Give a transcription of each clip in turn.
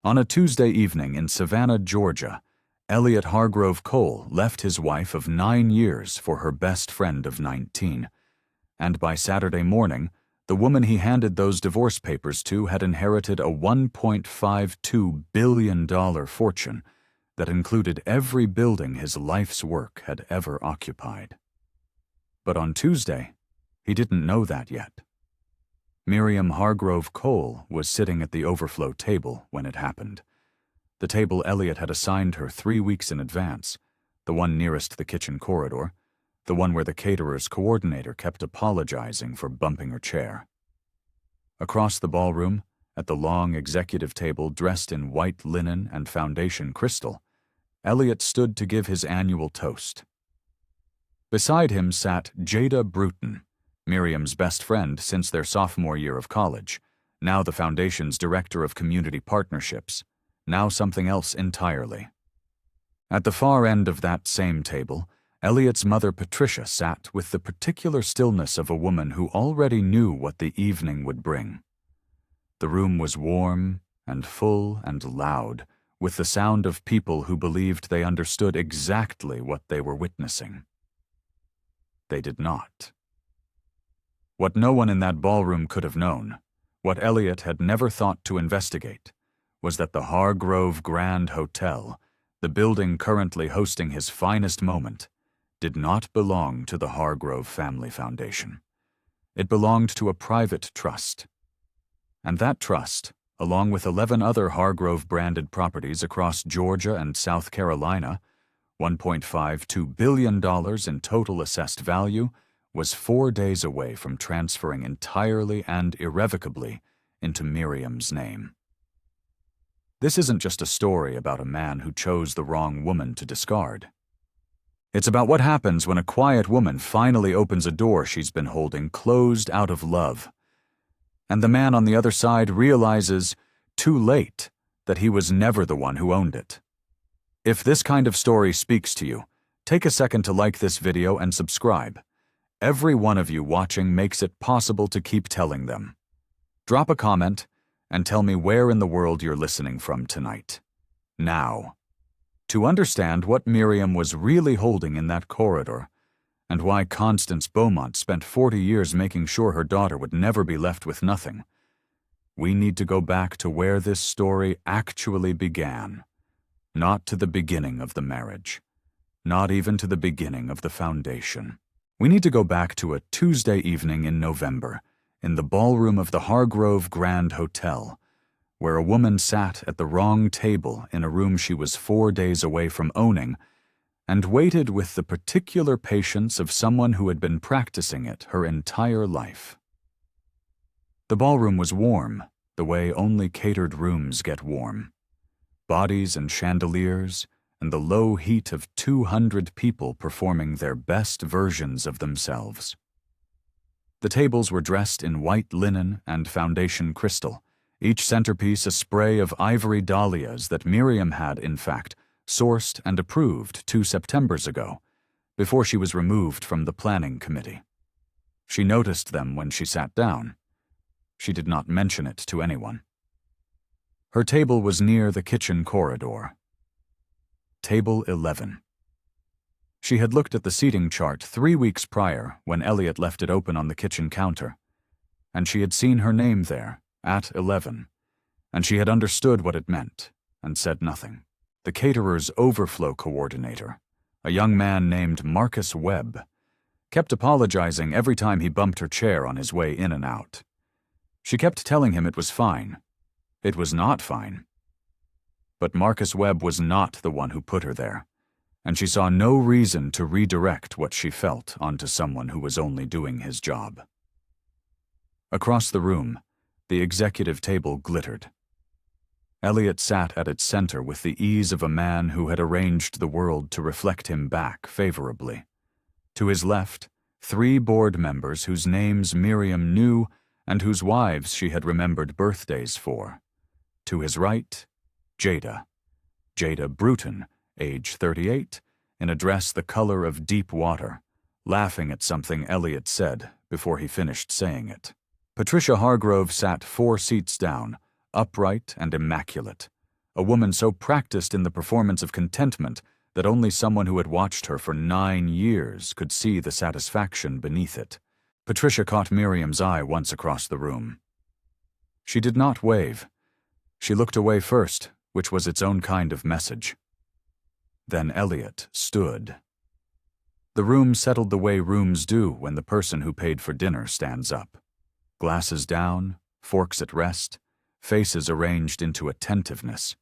On a Tuesday evening in Savannah, Georgia, Elliot Hargrove-Cole left his wife of 9 years for her best friend of 19, and by Saturday morning, the woman he handed those divorce papers to had inherited a $1.52 billion fortune that included every building his life's work had ever occupied. But on Tuesday, he didn't know that yet. Miriam Hargrove-Cole was sitting at the overflow table when it happened. The table Elliot had assigned her 3 weeks in advance, the one nearest the kitchen corridor, the one where the caterer's coordinator kept apologizing for bumping her chair. Across the ballroom, at the long executive table dressed in white linen and foundation crystal, Elliot stood to give his annual toast. Beside him sat Jada Bruton, Miriam's best friend since their sophomore year of college, now the Foundation's Director of Community Partnerships, now something else entirely. At the far end of that same table, Elliot's mother Patricia sat with the particular stillness of a woman who already knew what the evening would bring. The room was warm and full and loud, with the sound of people who believed they understood exactly what they were witnessing. They did not. What no one in that ballroom could have known, what Elliot had never thought to investigate, was that the Hargrove Grand Hotel, the building currently hosting his finest moment, did not belong to the Hargrove Family Foundation. It belonged to a private trust. And that trust, along with 11 other Hargrove-branded properties across Georgia and South Carolina, $1.52 billion in total assessed value, was 4 days away from transferring entirely and irrevocably into Miriam's name. This isn't just a story about a man who chose the wrong woman to discard. It's about what happens when a quiet woman finally opens a door she's been holding closed out of love, and the man on the other side realizes, too late, that he was never the one who owned it. If this kind of story speaks to you, take a second to like this video and subscribe. Every one of you watching makes it possible to keep telling them. Drop a comment and tell me where in the world you're listening from tonight. Now. To understand what Miriam was really holding in that corridor, and why Constance Beaumont spent 40 years making sure her daughter would never be left with nothing, we need to go back to where this story actually began. Not to the beginning of the marriage. Not even to the beginning of the foundation. We need to go back to a Tuesday evening in November, in the ballroom of the Hargrove Grand Hotel, where a woman sat at the wrong table in a room she was 4 days away from owning, and waited with the particular patience of someone who had been practicing it her entire life. The ballroom was warm, the way only catered rooms get warm. Bodies and chandeliers, and the low heat of 200 people performing their best versions of themselves. The tables were dressed in white linen and foundation crystal, each centerpiece a spray of ivory dahlias that Miriam had, in fact, sourced and approved 2 Septembers ago, before she was removed from the planning committee. She noticed them when she sat down. She did not mention it to anyone. Her table was near the kitchen corridor. Table 11. She had looked at the seating chart 3 weeks prior when Elliot left it open on the kitchen counter, and she had seen her name there, at 11, and she had understood what it meant, and said nothing. The caterer's overflow coordinator, a young man named Marcus Webb, kept apologizing every time he bumped her chair on his way in and out. She kept telling him it was fine. It was not fine. But Marcus Webb was not the one who put her there, and she saw no reason to redirect what she felt onto someone who was only doing his job. Across the room, the executive table glittered. Elliot sat at its center with the ease of a man who had arranged the world to reflect him back favorably. To his left, 3 board members whose names Miriam knew and whose wives she had remembered birthdays for. To his right, Jada Bruton, age 38, in a dress the color of deep water, laughing at something Elliot said before he finished saying it. Patricia Hargrove sat 4 seats down, upright and immaculate, a woman so practiced in the performance of contentment that only someone who had watched her for 9 years could see the satisfaction beneath it. Patricia caught Miriam's eye once across the room. She did not wave. She looked away first, which was its own kind of message. Then Elliot stood. The room settled the way rooms do when the person who paid for dinner stands up. Glasses down, forks at rest, faces arranged into attentiveness.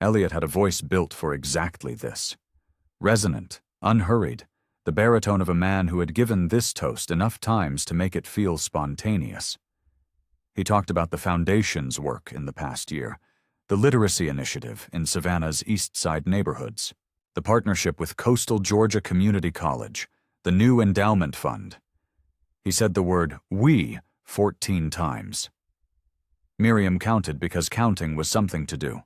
Elliot had a voice built for exactly this. Resonant, unhurried, the baritone of a man who had given this toast enough times to make it feel spontaneous. He talked about the Foundation's work in the past year, the literacy initiative in Savannah's East Side neighborhoods, the partnership with Coastal Georgia Community College, the new endowment fund. He said the word "we" 14 times. Miriam counted because counting was something to do.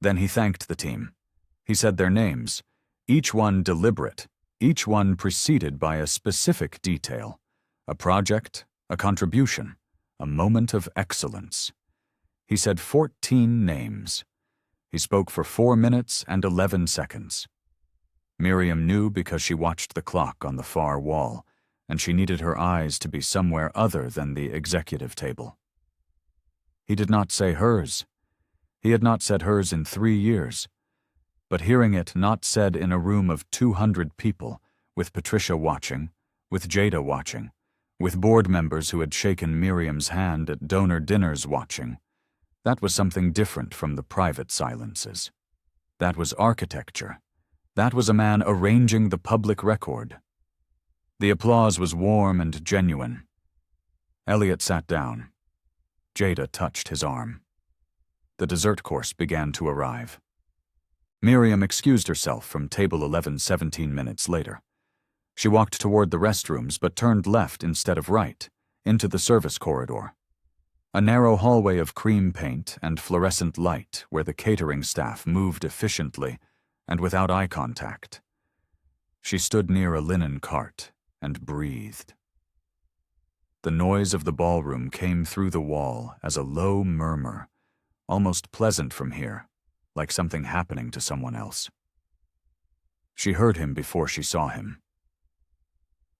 Then he thanked the team. He said their names, each one deliberate, each one preceded by a specific detail, a project, a contribution, a moment of excellence. He said 14 names. He spoke for 4 minutes and 11 seconds. Miriam knew because she watched the clock on the far wall, and she needed her eyes to be somewhere other than the executive table. He did not say hers. He had not said hers in 3 years. But hearing it not said in a room of 200 people, with Patricia watching, with Jada watching, with board members who had shaken Miriam's hand at donor dinners watching, that was something different from the private silences. That was architecture. That was a man arranging the public record. The applause was warm and genuine. Elliot sat down. Jada touched his arm. The dessert course began to arrive. Miriam excused herself from table 11 17 minutes later. She walked toward the restrooms but turned left instead of right, into the service corridor. A narrow hallway of cream paint and fluorescent light where the catering staff moved efficiently and without eye contact. She stood near a linen cart and breathed. The noise of the ballroom came through the wall as a low murmur, almost pleasant from here, like something happening to someone else. She heard him before she saw him.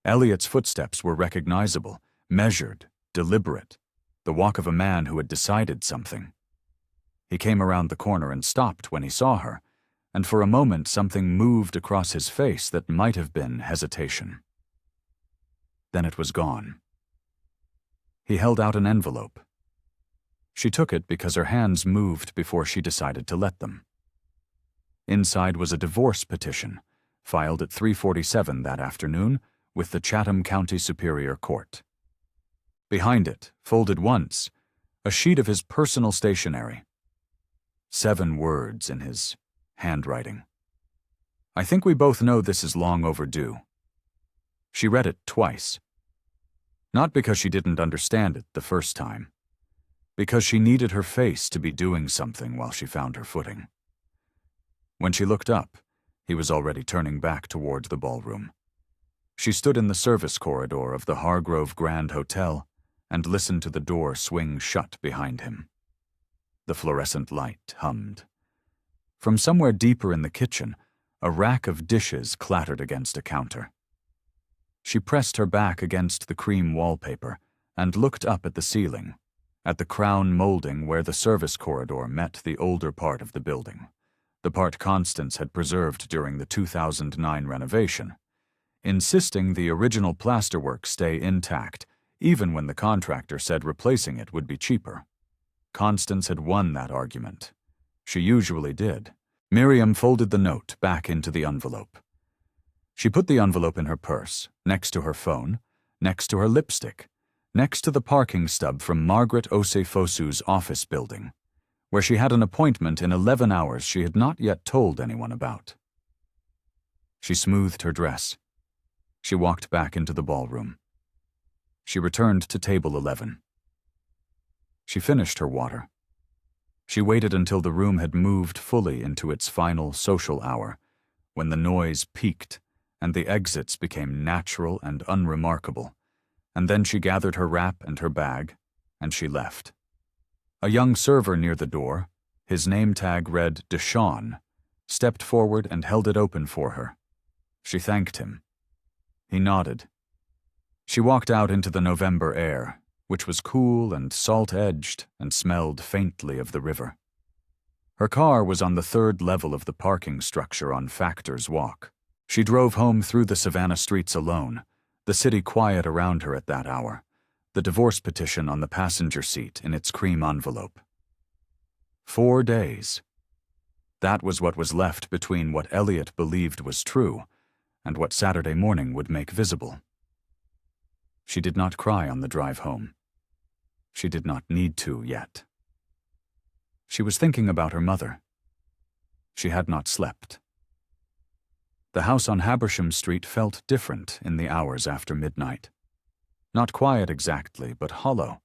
Elliot's footsteps were recognizable, measured, deliberate, the walk of a man who had decided something. He came around the corner and stopped when he saw her, and for a moment something moved across his face that might have been hesitation. Then it was gone. He held out an envelope. She took it because her hands moved before she decided to let them. Inside was a divorce petition, filed at 3:47 that afternoon with the Chatham County Superior Court. Behind it, folded once, a sheet of his personal stationery. 7 words in his handwriting. "I think we both know this is long overdue." She read it twice. Not because she didn't understand it the first time, because she needed her face to be doing something while she found her footing. When she looked up, he was already turning back toward the ballroom. She stood in the service corridor of the Hargrove Grand Hotel and listened to the door swing shut behind him. The fluorescent light hummed. From somewhere deeper in the kitchen, a rack of dishes clattered against a counter. She pressed her back against the cream wallpaper and looked up at the ceiling, at the crown molding where the service corridor met the older part of the building, the part Constance had preserved during the 2009 renovation, insisting the original plasterwork stay intact, even when the contractor said replacing it would be cheaper. Constance had won that argument. She usually did. Miriam folded the note back into the envelope. She put the envelope in her purse, next to her phone, next to her lipstick, next to the parking stub from Margaret Osefosu's office building, where she had an appointment in 11 hours she had not yet told anyone about. She smoothed her dress. She walked back into the ballroom. She returned to table 11. She finished her water. She waited until the room had moved fully into its final social hour, when the noise peaked and the exits became natural and unremarkable, and then she gathered her wrap and her bag, and she left. A young server near the door, His name tag read Deshawn, stepped forward and held it open for her. She thanked him. He nodded. She walked out into the November air, which was cool and salt-edged and smelled faintly of the river. Her car was on the third level of the parking structure on Factor's Walk. She drove home through the Savannah streets alone, the city quiet around her at that hour, the divorce petition on the passenger seat in its cream envelope. 4 days. That was what was left between what Elliot believed was true and what Saturday morning would make visible. She did not cry on the drive home. She did not need to yet. She was thinking about her mother. She had not slept. The house on Habersham Street felt different in the hours after midnight. Not quiet exactly, but hollow,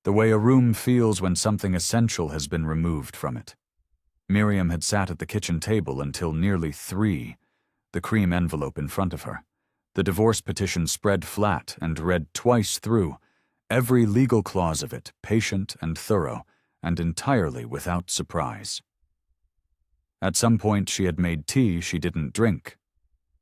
the way a room feels when something essential has been removed from it. Miriam had sat at the kitchen table until nearly 3, the cream envelope in front of her, the divorce petition spread flat and read twice through, every legal clause of it patient and thorough, and entirely without surprise. At some point she had made tea she didn't drink.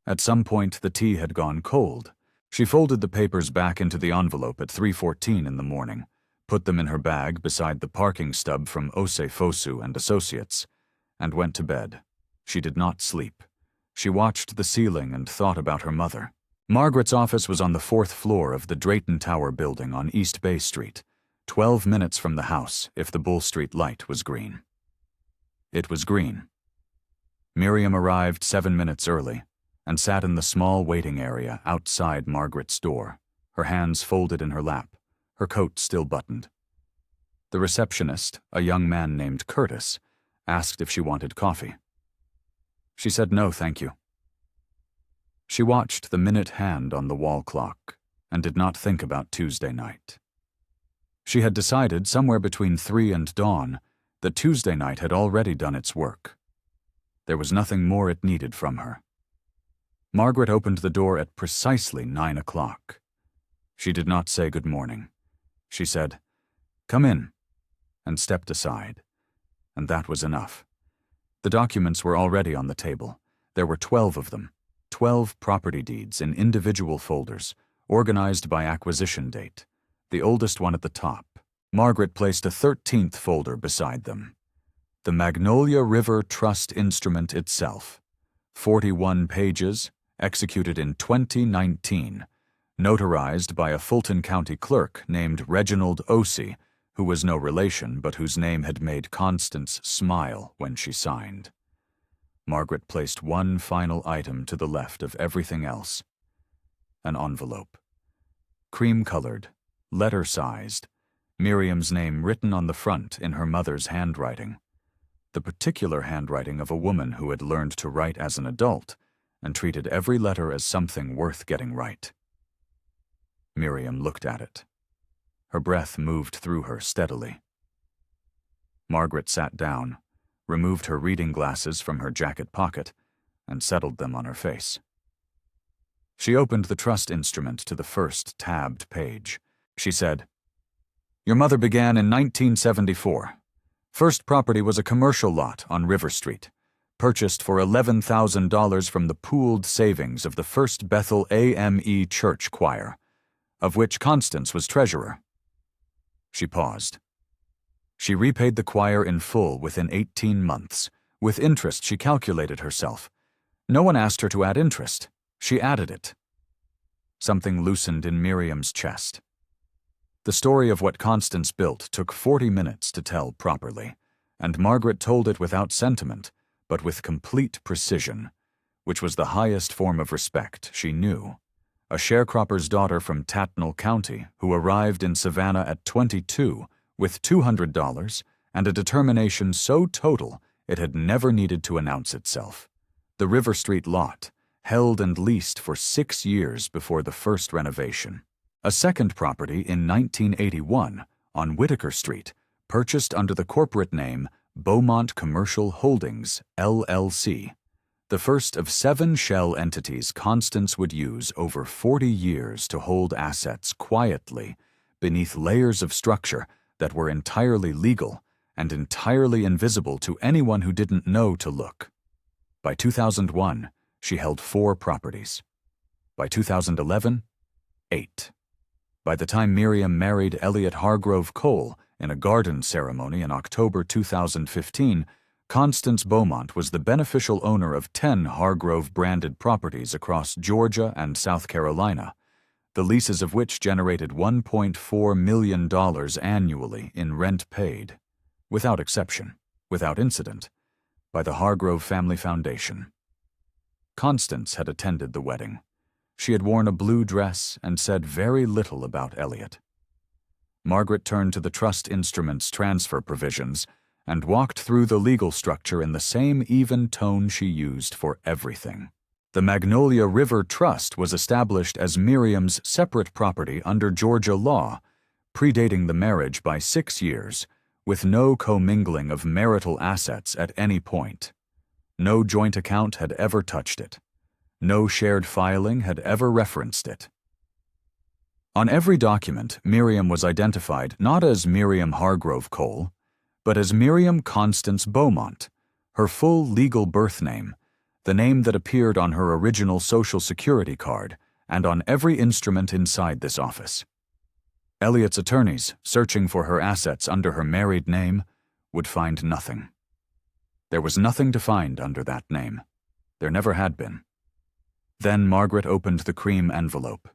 At some point the tea had gone cold. She folded the papers back into the envelope at 3:14 in the morning, put them in her bag beside the parking stub from Ose Fosu and Associates, and went to bed. She did not sleep. She watched the ceiling and thought about her mother. Margaret's office was on the 4th floor of the Drayton Tower building on East Bay Street, 12 minutes from the house if the Bull Street light was green. It was green. Miriam arrived 7 minutes early and sat in the small waiting area outside Margaret's door, her hands folded in her lap, her coat still buttoned. The receptionist, a young man named Curtis, asked if she wanted coffee. She said no, thank you. She watched the minute hand on the wall clock and did not think about Tuesday night. She had decided somewhere between 3 and dawn that Tuesday night had already done its work. There was nothing more it needed from her. Margaret opened the door at precisely 9 o'clock. She did not say good morning. She said, "Come in," and stepped aside. And that was enough. The documents were already on the table. There were 12 of them, 12 property deeds in individual folders, organized by acquisition date, the oldest one at the top. Margaret placed a 13th folder beside them. The Magnolia River Trust instrument itself, 41 pages, executed in 2019, notarized by a Fulton County clerk named Reginald Osey, who was no relation but whose name had made Constance smile when she signed. Margaret placed one final item to the left of everything else. An envelope. Cream-colored, letter-sized, Miriam's name written on the front in her mother's handwriting. The particular handwriting of a woman who had learned to write as an adult and treated every letter as something worth getting right. Miriam looked at it. Her breath moved through her steadily. Margaret sat down, removed her reading glasses from her jacket pocket, and settled them on her face. She opened the trust instrument to the first tabbed page. She said, "Your mother began in 1974. First property was a commercial lot on River Street, purchased for $11,000 from the pooled savings of the First Bethel AME Church Choir, of which Constance was treasurer." She paused. She repaid the choir in full within 18 months. With interest, she calculated herself. No one asked her to add interest. She added it. Something loosened in Miriam's chest. The story of what Constance built took 40 minutes to tell properly, and Margaret told it without sentiment, but with complete precision, which was the highest form of respect she knew. A sharecropper's daughter from Tattnall County who arrived in Savannah at 22 with $200 and a determination so total it had never needed to announce itself. The River Street lot, held and leased for 6 years before the first renovation. A second property in 1981 on Whitaker Street, purchased under the corporate name Beaumont Commercial Holdings, LLC. The first of 7 shell entities Constance would use over 40 years to hold assets quietly beneath layers of structure that were entirely legal and entirely invisible to anyone who didn't know to look. By 2001, she held 4 properties. By 2011, 8. By the time Miriam married Elliot Hargrove-Cole in a garden ceremony in October 2015, Constance Beaumont was the beneficial owner of 10 Hargrove-branded properties across Georgia and South Carolina, the leases of which generated $1.4 million annually in rent paid, without exception, without incident, by the Hargrove Family Foundation. Constance had attended the wedding. She had worn a blue dress and said very little about Elliot. Margaret turned to the trust instrument's transfer provisions and walked through the legal structure in the same even tone she used for everything. The Magnolia River Trust was established as Miriam's separate property under Georgia law, predating the marriage by 6 years, with no commingling of marital assets at any point. No joint account had ever touched it. No shared filing had ever referenced it. On every document, Miriam was identified not as Miriam Hargrove-Cole, but as Miriam Constance Beaumont, her full legal birth name, the name that appeared on her original Social Security card and on every instrument inside this office. Elliot's attorneys, searching for her assets under her married name, would find nothing. There was nothing to find under that name. There never had been. Then Margaret opened the cream envelope.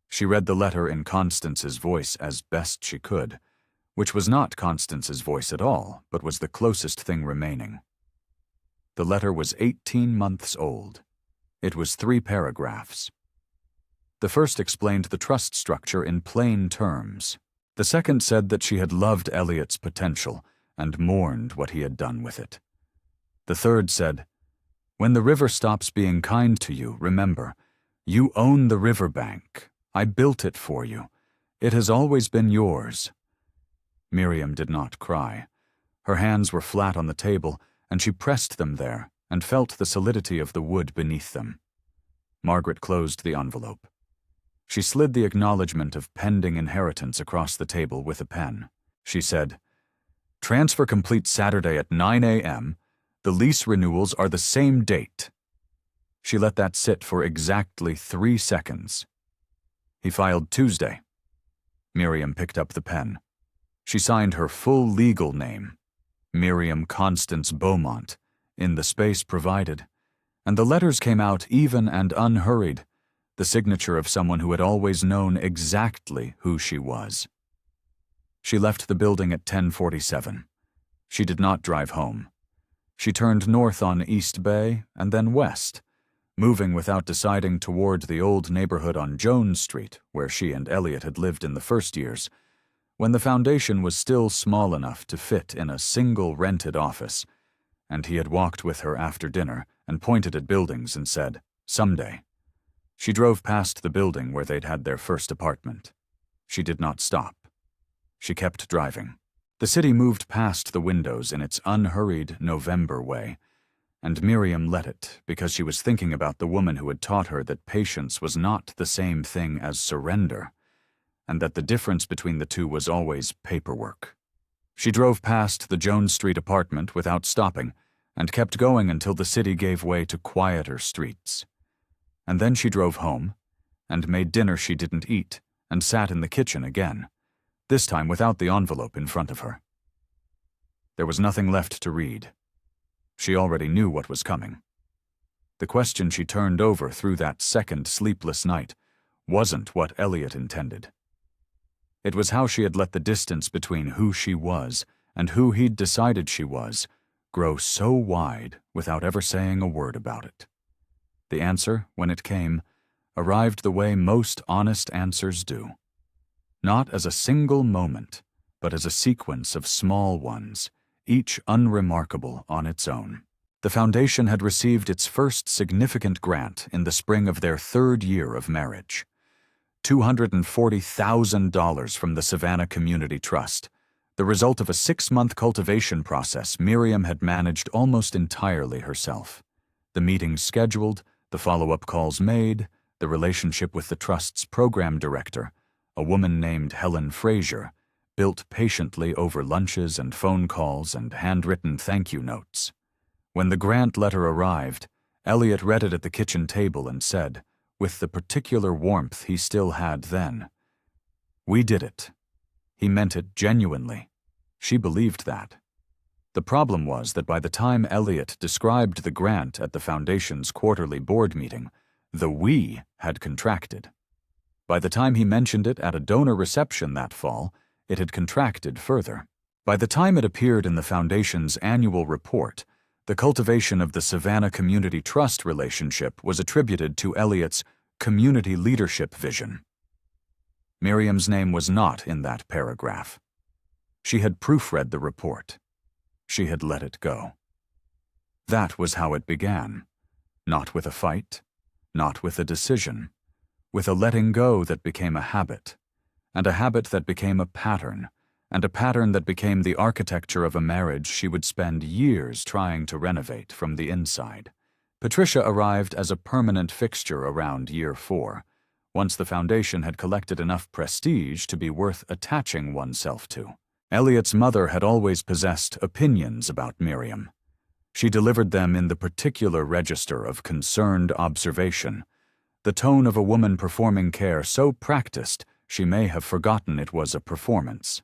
She read the letter in Constance's voice as best she could, which was not Constance's voice at all, but was the closest thing remaining. The letter was 18 months old. It was 3 paragraphs. The first explained the trust structure in plain terms. The second said that she had loved Elliot's potential and mourned what he had done with it. The third said, "When the river stops being kind to you, remember, you own the riverbank. I built it for you. It has always been yours." Miriam did not cry. Her hands were flat on the table, and she pressed them there and felt the solidity of the wood beneath them. Margaret closed the envelope. She slid the acknowledgement of pending inheritance across the table with a pen. She said, "Transfer complete Saturday at 9 a.m. The lease renewals are the same date." She let that sit for exactly 3 seconds. He filed Tuesday. Miriam picked up the pen. She signed her full legal name, Miriam Constance Beaumont, in the space provided, and the letters came out even and unhurried, the signature of someone who had always known exactly who she was. She left the building at 10:47. She did not drive home. She turned north on East Bay and then west, moving without deciding toward the old neighborhood on Jones Street, where she and Elliot had lived in the first years, when the foundation was still small enough to fit in a single rented office, and he had walked with her after dinner and pointed at buildings and said, "Someday." She drove past the building where they'd had their first apartment. She did not stop. She kept driving. The city moved past the windows in its unhurried November way, and Miriam let it because she was thinking about the woman who had taught her that patience was not the same thing as surrender, and that the difference between the two was always paperwork. She drove past the Jones Street apartment without stopping and kept going until the city gave way to quieter streets. And then she drove home and made dinner she didn't eat and sat in the kitchen again, this time without the envelope in front of her. There was nothing left to read. She already knew what was coming. The question she turned over through that second sleepless night wasn't what Elliot intended. It was how she had let the distance between who she was and who he'd decided she was grow so wide without ever saying a word about it. The answer, when it came, arrived the way most honest answers do. Not as a single moment, but as a sequence of small ones, each unremarkable on its own. The foundation had received its first significant grant in the spring of their 3rd year of marriage. $240,000 from the Savannah Community Trust, the result of a 6-month cultivation process Miriam had managed almost entirely herself. The meetings scheduled, the follow-up calls made, the relationship with the Trust's program director, a woman named Helen Frazier, built patiently over lunches and phone calls and handwritten thank you notes. When the grant letter arrived, Elliot read it at the kitchen table and said, with the particular warmth he still had then, "We did it." He meant it genuinely. She believed that. The problem was that by the time Elliot described the grant at the Foundation's quarterly board meeting, the "we" had contracted. By the time he mentioned it at a donor reception that fall, it had contracted further. By the time it appeared in the Foundation's annual report, the cultivation of the Savannah Community Trust relationship was attributed to Elliot's community leadership vision. Miriam's name was not in that paragraph. She had proofread the report. She had let it go. That was how it began. Not with a fight, not with a decision, with a letting go that became a habit, and a habit that became a pattern, and a pattern that became the architecture of a marriage she would spend years trying to renovate from the inside. Patricia arrived as a permanent fixture around year 4, once the Foundation had collected enough prestige to be worth attaching oneself to. Elliot's mother had always possessed opinions about Miriam. She delivered them in the particular register of concerned observation, the tone of a woman performing care so practiced she may have forgotten it was a performance.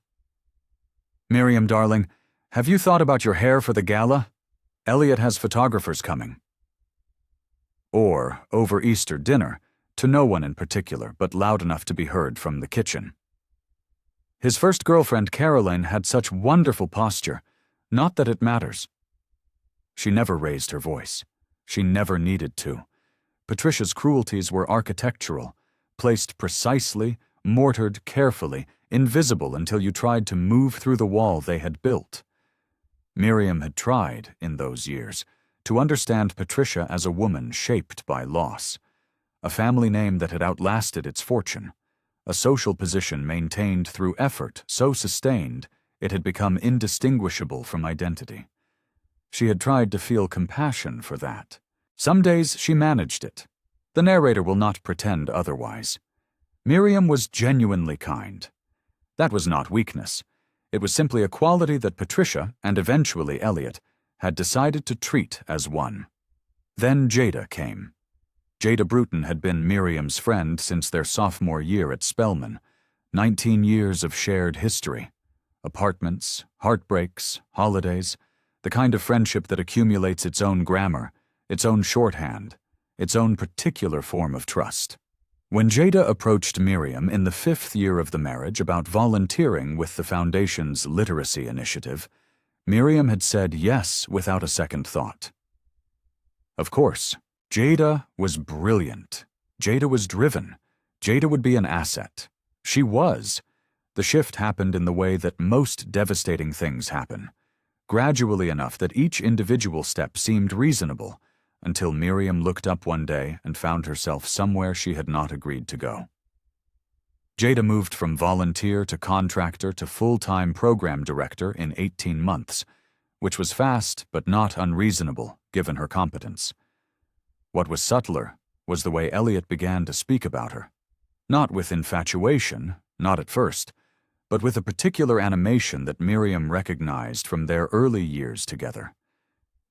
"Miriam, darling, have you thought about your hair for the gala? Elliot has photographers coming." Or, over Easter dinner, to no one in particular, but loud enough to be heard from the kitchen. "His first girlfriend, Caroline, had such wonderful posture. Not that it matters." She never raised her voice. She never needed to. Patricia's cruelties were architectural, placed precisely, mortared carefully, invisible until you tried to move through the wall they had built. Miriam had tried, in those years, to understand Patricia as a woman shaped by loss, a family name that had outlasted its fortune, a social position maintained through effort so sustained it had become indistinguishable from identity. She had tried to feel compassion for that. Some days she managed it. The narrator will not pretend otherwise. Miriam was genuinely kind. That was not weakness. It was simply a quality that Patricia, and eventually Elliot, had decided to treat as one. Then Jada came. Jada Bruton had been Miriam's friend since their sophomore year at Spelman. 19 years of shared history. Apartments, heartbreaks, holidays, the kind of friendship that accumulates its own grammar, its own shorthand, its own particular form of trust. When Jada approached Miriam in the 5th year of the marriage about volunteering with the Foundation's literacy initiative, Miriam had said yes without a second thought. Of course, Jada was brilliant. Jada was driven. Jada would be an asset. She was. The shift happened in the way that most devastating things happen, gradually enough that each individual step seemed reasonable, until Miriam looked up one day and found herself somewhere she had not agreed to go. Jada moved from volunteer to contractor to full-time program director in 18 months, which was fast but not unreasonable given her competence. What was subtler was the way Elliot began to speak about her. Not with infatuation, not at first, but with a particular animation that Miriam recognized from their early years together.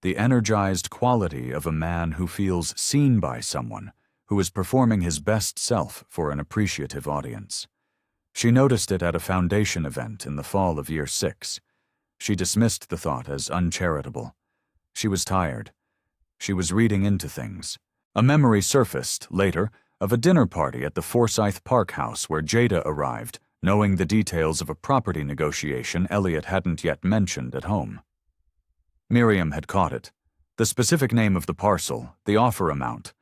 The energized quality of a man who feels seen by someone, who is performing his best self for an appreciative audience. She noticed it at a Foundation event in the fall of year 6. She dismissed the thought as uncharitable. She was tired. She was reading into things. A memory surfaced, later, of a dinner party at the Forsyth Park house where Jada arrived, knowing the details of a property negotiation Elliot hadn't yet mentioned at home. Miriam had caught it, the specific name of the parcel, the offer amount,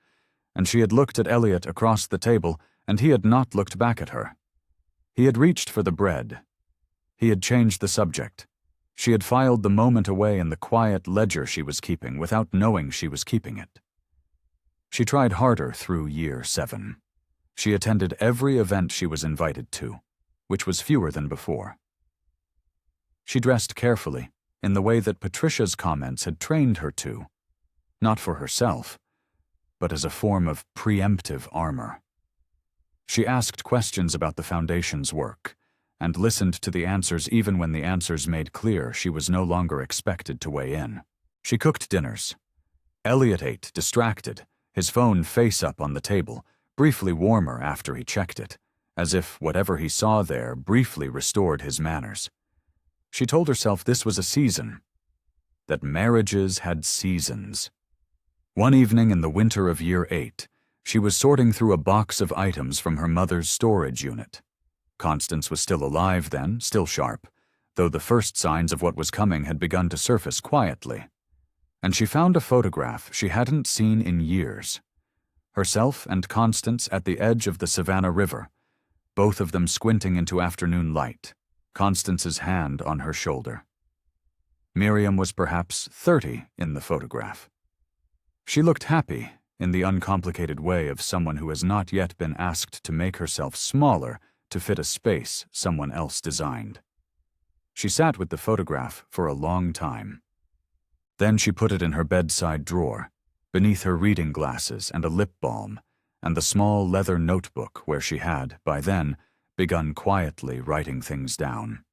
and she had looked at Elliot across the table, and he had not looked back at her. He had reached for the bread. He had changed the subject. She had filed the moment away in the quiet ledger she was keeping without knowing she was keeping it. She tried harder through year 7. She attended every event she was invited to, which was fewer than before. She dressed carefully, in the way that Patricia's comments had trained her to, not for herself, but as a form of preemptive armor. She asked questions about the Foundation's work, and listened to the answers even when the answers made clear she was no longer expected to weigh in. She cooked dinners. Elliot ate, distracted, his phone face up on the table, briefly warmer after he checked it, as if whatever he saw there briefly restored his manners. She told herself this was a season, that marriages had seasons. One evening in the winter of year 8, she was sorting through a box of items from her mother's storage unit. Constance was still alive then, still sharp, though the first signs of what was coming had begun to surface quietly. And she found a photograph she hadn't seen in years. Herself and Constance at the edge of the Savannah River, both of them squinting into afternoon light, Constance's hand on her shoulder. Miriam was perhaps 30 in the photograph. She looked happy, in the uncomplicated way of someone who has not yet been asked to make herself smaller to fit a space someone else designed. She sat with the photograph for a long time. Then she put it in her bedside drawer, beneath her reading glasses and a lip balm, and the small leather notebook where she had, by then, begun quietly writing things down.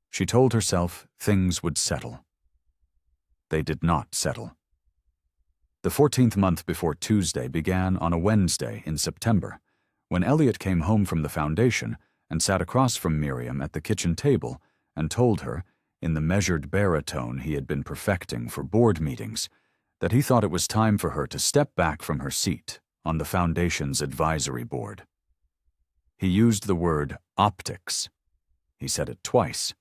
She told herself things would settle. They did not settle. The 14th month before Tuesday began on a Wednesday in September, when Elliot came home from the foundation and sat across from Miriam at the kitchen table and told her, in the measured baritone he had been perfecting for board meetings, that he thought it was time for her to step back from her seat on the foundation's advisory board. He used the word optics. He said it twice.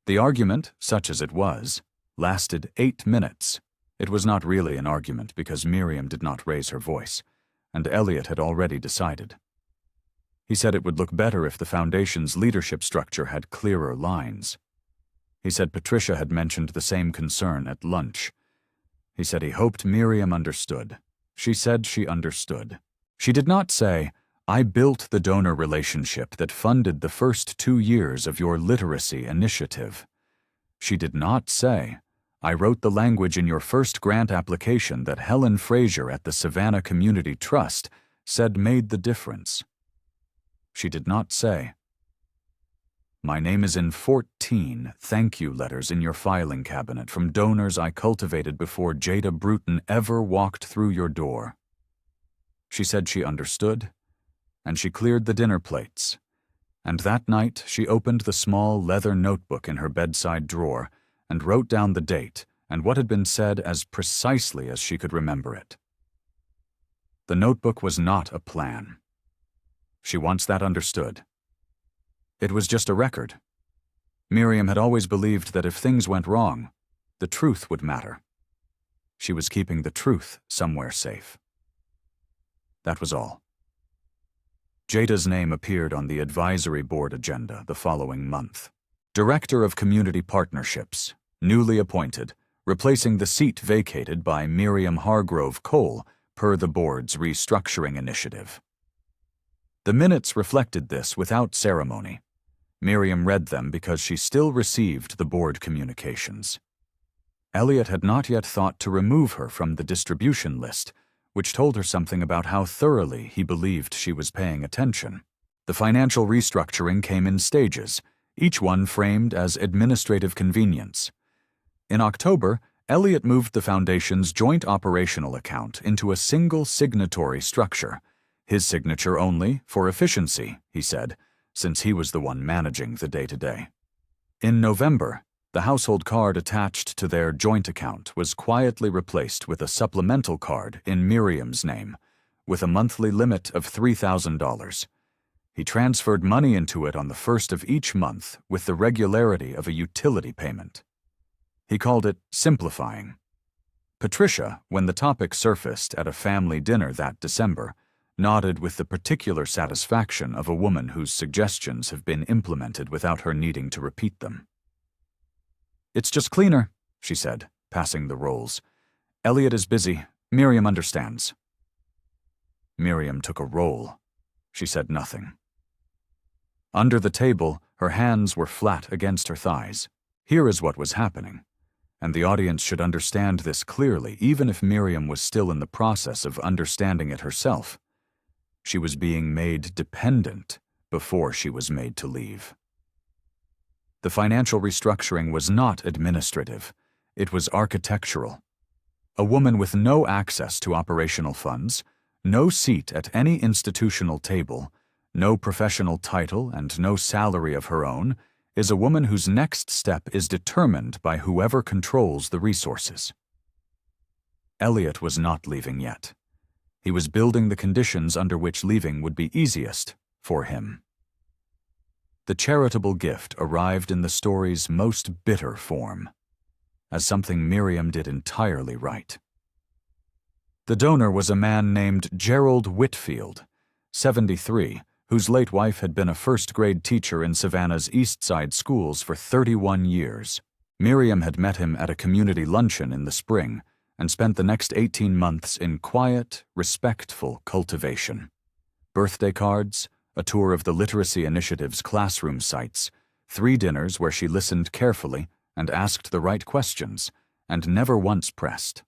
The argument, such as it was, lasted 8 minutes. It was not really an argument because Miriam did not raise her voice, and Elliot had already decided. He said it would look better if the foundation's leadership structure had clearer lines. He said Patricia had mentioned the same concern at lunch. He said he hoped Miriam understood. She said she understood. She did not say, "I built the donor relationship that funded the first 2 years of your literacy initiative." She did not say, "I wrote the language in your first grant application that Helen Fraser at the Savannah Community Trust said made the difference." She did not say, "My name is in 14 thank you letters in your filing cabinet from donors I cultivated before Jada Bruton ever walked through your door." She said she understood, and she cleared the dinner plates. And that night she opened the small leather notebook in her bedside drawer and wrote down the date and what had been said as precisely as she could remember it. The notebook was not a plan. She wants that understood. It was just a record. Miriam had always believed that if things went wrong, the truth would matter. She was keeping the truth somewhere safe. That was all. Jada's name appeared on the advisory board agenda the following month. Director of Community Partnerships, newly appointed, replacing the seat vacated by Miriam Hargrove-Cole per the board's restructuring initiative. The minutes reflected this without ceremony. Miriam read them because she still received the board communications. Elliot had not yet thought to remove her from the distribution list, which told her something about how thoroughly he believed she was paying attention. The financial restructuring came in stages, each one framed as administrative convenience. In October, Elliot moved the foundation's joint operational account into a single signatory structure, his signature only for efficiency, he said, since he was the one managing the day-to-day. In November, the household card attached to their joint account was quietly replaced with a supplemental card in Miriam's name, with a monthly limit of $3,000. He transferred money into it on the first of each month with the regularity of a utility payment. He called it simplifying. Patricia, when the topic surfaced at a family dinner that December, nodded with the particular satisfaction of a woman whose suggestions have been implemented without her needing to repeat them. "It's just cleaner," she said, passing the rolls. "Elliot is busy. Miriam understands." Miriam took a roll. She said nothing. Under the table, her hands were flat against her thighs. Here is what was happening, and the audience should understand this clearly, even if Miriam was still in the process of understanding it herself. She was being made dependent, before she was made to leave. The financial restructuring was not administrative, it was architectural. A woman with no access to operational funds, no seat at any institutional table, no professional title, and no salary of her own, is a woman whose next step is determined by whoever controls the resources. Elliot was not leaving yet. He was building the conditions under which leaving would be easiest for him. The charitable gift arrived in the story's most bitter form, as something Miriam did entirely right. The donor was a man named Gerald Whitfield, 73, whose late wife had been a first-grade teacher in Savannah's East Side schools for 31 years. Miriam had met him at a community luncheon in the spring and spent the next 18 months in quiet, respectful cultivation. Birthday cards, a tour of the Literacy Initiative's classroom sites, 3 dinners where she listened carefully and asked the right questions, and never once pressed.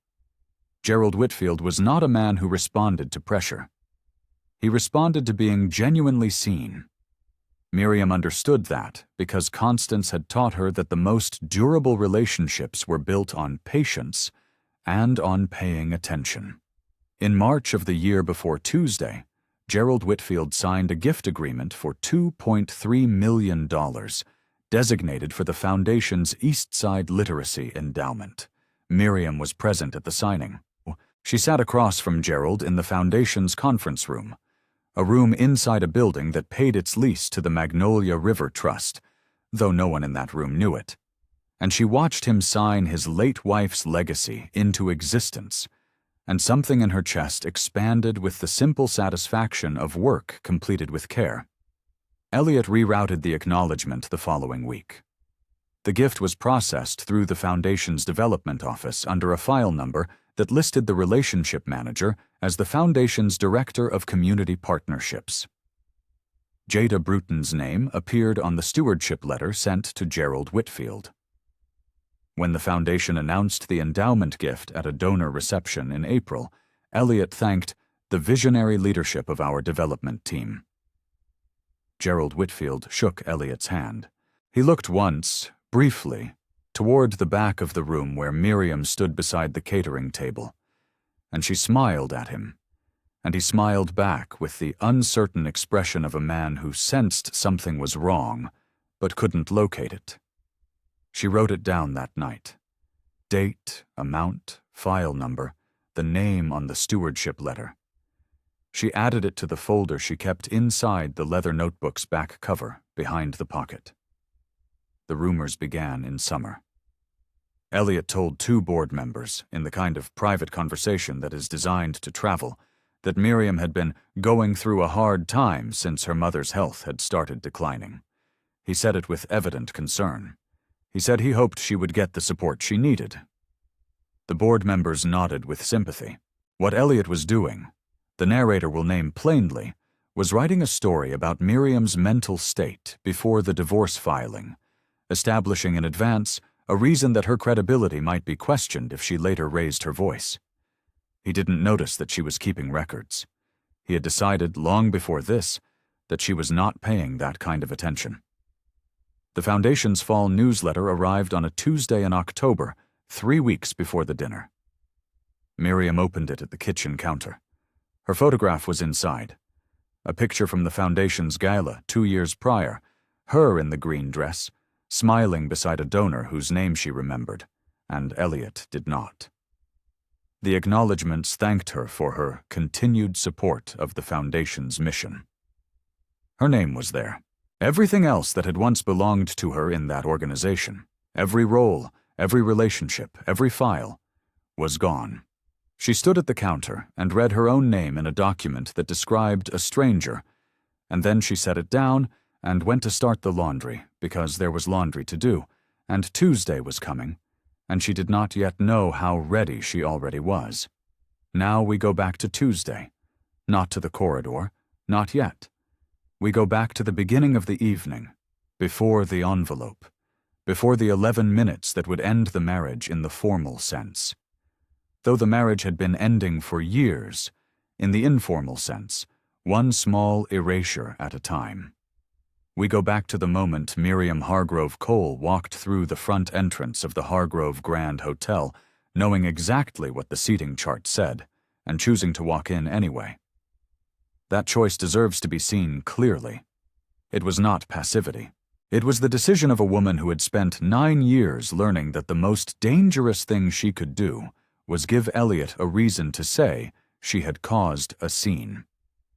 Gerald Whitfield was not a man who responded to pressure. He responded to being genuinely seen. Miriam understood that because Constance had taught her that the most durable relationships were built on patience and on paying attention. In March of the year before Tuesday, Gerald Whitfield signed a gift agreement for $2.3 million, designated for the Foundation's East Side Literacy Endowment. Miriam was present at the signing. She sat across from Gerald in the Foundation's conference room, a room inside a building that paid its lease to the Magnolia River Trust, though no one in that room knew it. And she watched him sign his late wife's legacy into existence, and something in her chest expanded with the simple satisfaction of work completed with care. Elliot rerouted the acknowledgement the following week. The gift was processed through the Foundation's development office under a file number that listed the relationship manager as the Foundation's Director of Community Partnerships. Jada Bruton's name appeared on the stewardship letter sent to Gerald Whitfield. When the Foundation announced the endowment gift at a donor reception in April, Elliot thanked the visionary leadership of our development team. Gerald Whitfield shook Elliot's hand. He looked once, briefly, toward the back of the room where Miriam stood beside the catering table, and she smiled at him, and he smiled back with the uncertain expression of a man who sensed something was wrong, but couldn't locate it. She wrote it down that night. Date, amount, file number, the name on the stewardship letter. She added it to the folder she kept inside the leather notebook's back cover, behind the pocket. The rumors began in summer. Elliot told 2 board members, in the kind of private conversation that is designed to travel, that Miriam had been going through a hard time since her mother's health had started declining. He said it with evident concern. He said he hoped she would get the support she needed. The board members nodded with sympathy. What Elliot was doing, the narrator will name plainly, was writing a story about Miriam's mental state before the divorce filing, establishing in advance a reason that her credibility might be questioned if she later raised her voice. He didn't notice that she was keeping records. He had decided long before this that she was not paying that kind of attention. The Foundation's fall newsletter arrived on a Tuesday in October, 3 weeks before the dinner. Miriam opened it at the kitchen counter. Her photograph was inside. A picture from the Foundation's gala 2 years prior, her in the green dress, smiling beside a donor whose name she remembered, and Elliot did not. The acknowledgments thanked her for her continued support of the Foundation's mission. Her name was there. Everything else that had once belonged to her in that organization, every role, every relationship, every file, was gone. She stood at the counter and read her own name in a document that described a stranger, and then she set it down and went to start the laundry, because there was laundry to do, and Tuesday was coming, and she did not yet know how ready she already was. Now we go back to Tuesday, not to the corridor, not yet. We go back to the beginning of the evening, before the envelope, before the 11 minutes that would end the marriage in the formal sense. Though the marriage had been ending for years, in the informal sense, one small erasure at a time. We go back to the moment Miriam Hargrove-Cole walked through the front entrance of the Hargrove Grand Hotel, knowing exactly what the seating chart said, and choosing to walk in anyway. That choice deserves to be seen clearly. It was not passivity. It was the decision of a woman who had spent 9 years learning that the most dangerous thing she could do was give Elliot a reason to say she had caused a scene.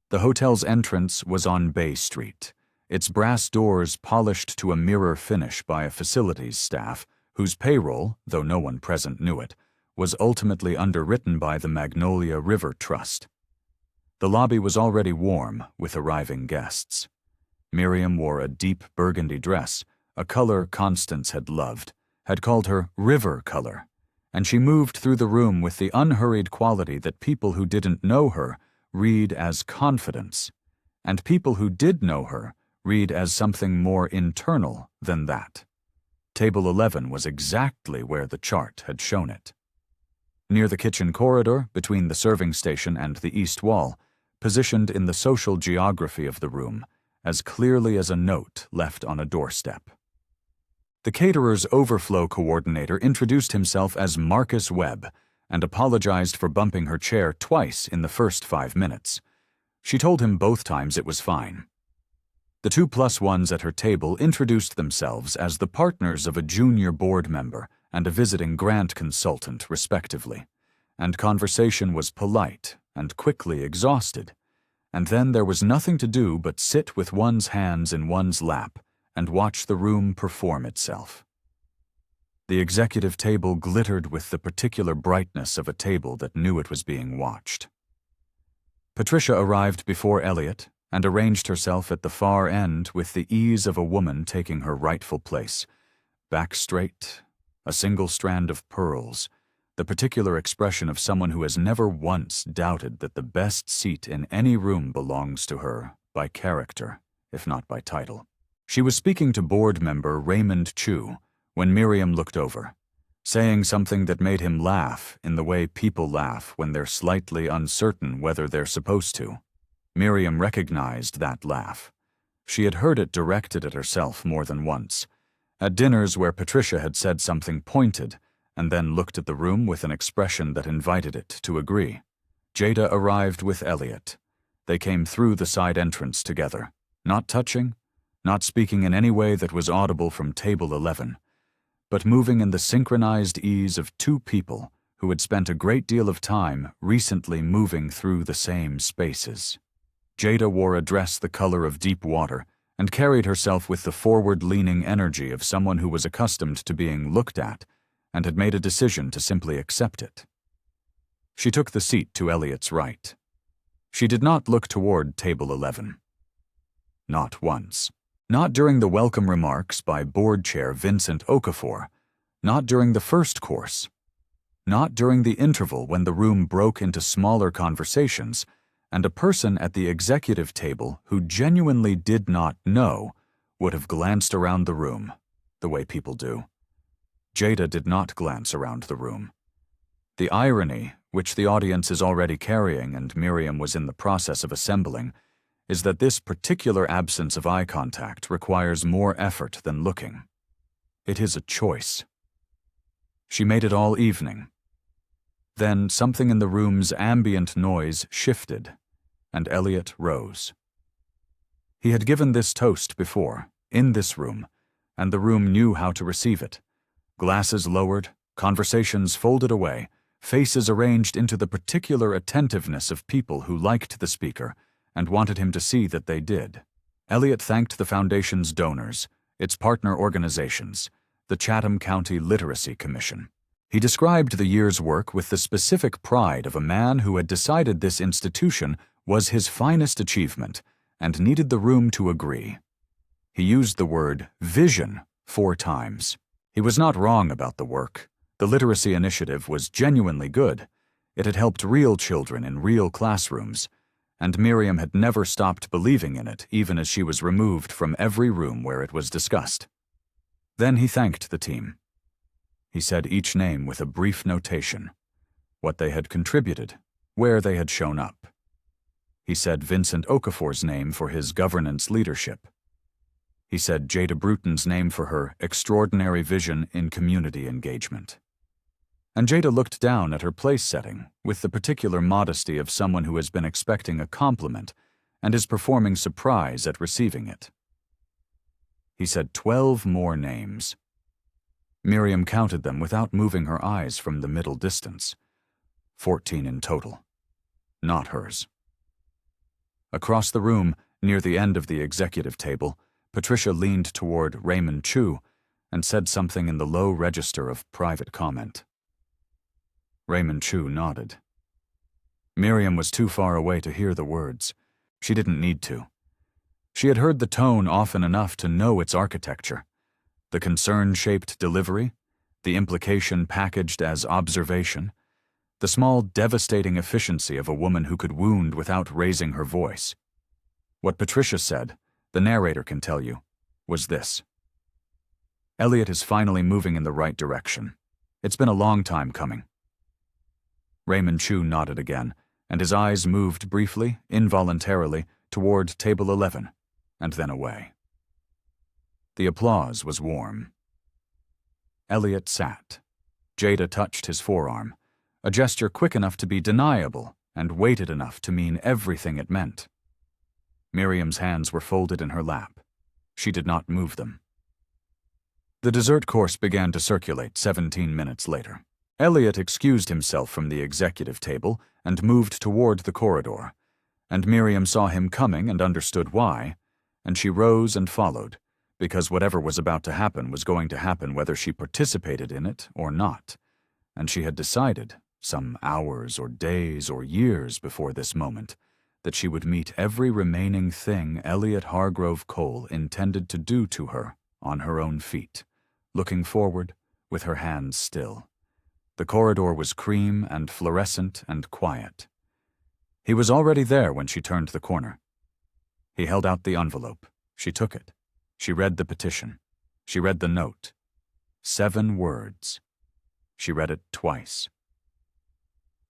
The hotel's entrance was on Bay Street, its brass doors polished to a mirror finish by a facilities staff whose payroll, though no one present knew it, was ultimately underwritten by the Magnolia River Trust. The lobby was already warm with arriving guests. Miriam wore a deep burgundy dress, a color Constance had loved, had called her river color, and she moved through the room with the unhurried quality that people who didn't know her read as confidence, and people who did know her read as something more internal than that. Table 11 was exactly where the chart had shown it. Near the kitchen corridor, between the serving station and the east wall, positioned in the social geography of the room, as clearly as a note left on a doorstep. The caterer's overflow coordinator introduced himself as Marcus Webb and apologized for bumping her chair twice in the first 5 minutes. She told him both times it was fine. The 2+1s at her table introduced themselves as the partners of a junior board member and a visiting grant consultant, respectively, and conversation was polite and quickly exhausted. And then there was nothing to do but sit with one's hands in one's lap and watch the room perform itself. The executive table glittered with the particular brightness of a table that knew it was being watched. Patricia arrived before Elliot and arranged herself at the far end with the ease of a woman taking her rightful place, back straight, a single strand of pearls, the particular expression of someone who has never once doubted that the best seat in any room belongs to her by character, if not by title. She was speaking to board member Raymond Chu when Miriam looked over, saying something that made him laugh in the way people laugh when they're slightly uncertain whether they're supposed to. Miriam recognized that laugh. She had heard it directed at herself more than once, at dinners where Patricia had said something pointed and then looked at the room with an expression that invited it to agree. Jada arrived with Elliot. They came through the side entrance together, not touching, not speaking in any way that was audible from table 11, but moving in the synchronized ease of two people who had spent a great deal of time recently moving through the same spaces. Jada wore a dress the color of deep water and carried herself with the forward-leaning energy of someone who was accustomed to being looked at and had made a decision to simply accept it. She took the seat to Elliot's right. She did not look toward table 11. Not once. Not during the welcome remarks by board chair Vincent Okafor. Not during the first course. Not during the interval when the room broke into smaller conversations and a person at the executive table who genuinely did not know would have glanced around the room, the way people do. Jada did not glance around the room. The irony, which the audience is already carrying and Miriam was in the process of assembling, is that this particular absence of eye contact requires more effort than looking. It is a choice. She made it all evening. Then something in the room's ambient noise shifted, and Elliot rose. He had given this toast before, in this room, and the room knew how to receive it. Glasses lowered, conversations folded away, faces arranged into the particular attentiveness of people who liked the speaker and wanted him to see that they did. Elliot thanked the foundation's donors, its partner organizations, the Chatham County Literacy Commission. He described the year's work with the specific pride of a man who had decided this institution was his finest achievement and needed the room to agree. He used the word vision 4 times. He was not wrong about the work. The literacy initiative was genuinely good. It had helped real children in real classrooms, and Miriam had never stopped believing in it even as she was removed from every room where it was discussed. Then he thanked the team. He said each name with a brief notation, what they had contributed, where they had shown up. He said Vincent Okafor's name for his governance leadership. He said Jada Bruton's name for her extraordinary vision in community engagement. And Jada looked down at her place setting with the particular modesty of someone who has been expecting a compliment and is performing surprise at receiving it. He said 12 more names. Miriam counted them without moving her eyes from the middle distance. 14 in total. Not hers. Across the room, near the end of the executive table, Patricia leaned toward Raymond Chu and said something in the low register of private comment. Raymond Chu nodded. Miriam was too far away to hear the words. She didn't need to. She had heard the tone often enough to know its architecture. The concern-shaped delivery, the implication packaged as observation, the small, devastating efficiency of a woman who could wound without raising her voice. What Patricia said, the narrator can tell you, was this. Elliot is finally moving in the right direction. It's been a long time coming. Raymond Chu nodded again, and his eyes moved briefly, involuntarily, toward table 11, and then away. The applause was warm. Elliot sat. Jada touched his forearm, a gesture quick enough to be deniable and weighted enough to mean everything it meant. Miriam's hands were folded in her lap. She did not move them. The dessert course began to circulate 17 minutes later. Elliot excused himself from the executive table and moved toward the corridor, and Miriam saw him coming and understood why, and she rose and followed, because whatever was about to happen was going to happen whether she participated in it or not, and she had decided, some hours or days or years before this moment, that she would meet every remaining thing Elliot Hargrove-Cole intended to do to her on her own feet, looking forward with her hands still. The corridor was cream and fluorescent and quiet. He was already there when she turned the corner. He held out the envelope. She took it. She read the petition. She read the note. 7 words. She read it twice.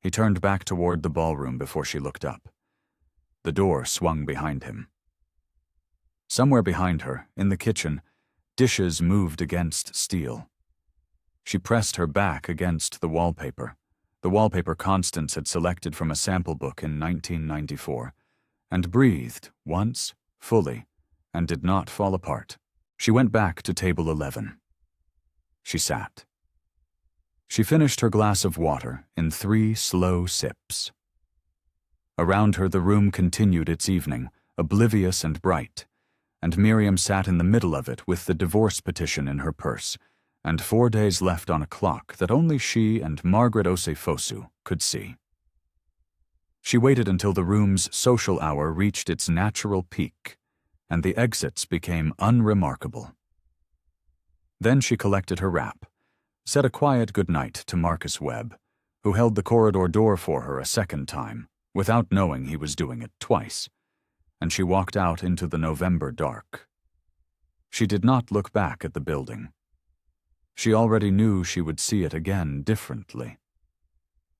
He turned back toward the ballroom before she looked up. The door swung behind him. Somewhere behind her, in the kitchen, dishes moved against steel. She pressed her back against the wallpaper Constance had selected from a sample book in 1994, and breathed once, fully, and did not fall apart. She went back to table 11. She sat. She finished her glass of water in 3 slow sips. Around her the room continued its evening, oblivious and bright, and Miriam sat in the middle of it with the divorce petition in her purse, and 4 days left on a clock that only she and Margaret Osefosu could see. She waited until the room's social hour reached its natural peak, and the exits became unremarkable. Then she collected her wrap, said a quiet goodnight to Marcus Webb, who held the corridor door for her a second time, without knowing he was doing it twice, and she walked out into the November dark. She did not look back at the building. She already knew she would see it again differently.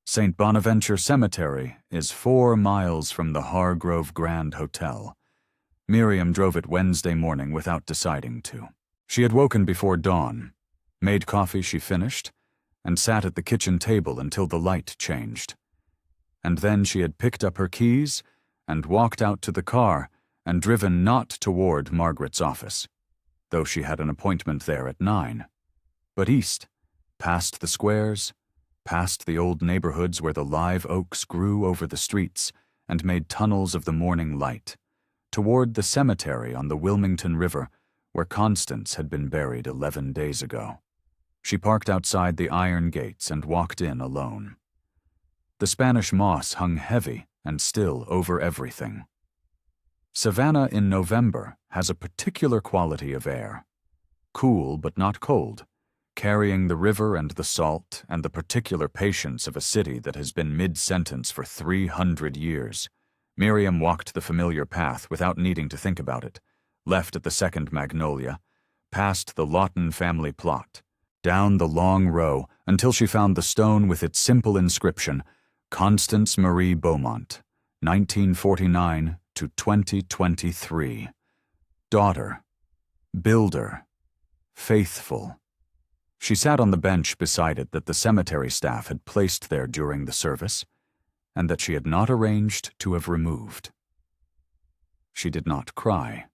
St. Bonaventure Cemetery is 4 miles from the Hargrove Grand Hotel. Miriam drove it Wednesday morning without deciding to. She had woken before dawn, made coffee she finished, and sat at the kitchen table until the light changed. And then she had picked up her keys and walked out to the car and driven not toward Margaret's office, though she had an appointment there at 9. But east, past the squares, past the old neighborhoods where the live oaks grew over the streets and made tunnels of the morning light, toward the cemetery on the Wilmington River where Constance had been buried 11 days ago. She parked outside the iron gates and walked in alone. The Spanish moss hung heavy and still over everything. Savannah in November has a particular quality of air, cool but not cold, carrying the river and the salt and the particular patience of a city that has been mid-sentence for 300 years. Miriam walked the familiar path without needing to think about it, left at the second magnolia, past the Lawton family plot, down the long row until she found the stone with its simple inscription, Constance Marie Beaumont, 1949 to 2023. Daughter, builder, faithful. She sat on the bench beside it that the cemetery staff had placed there during the service, and that she had not arranged to have removed. She did not cry.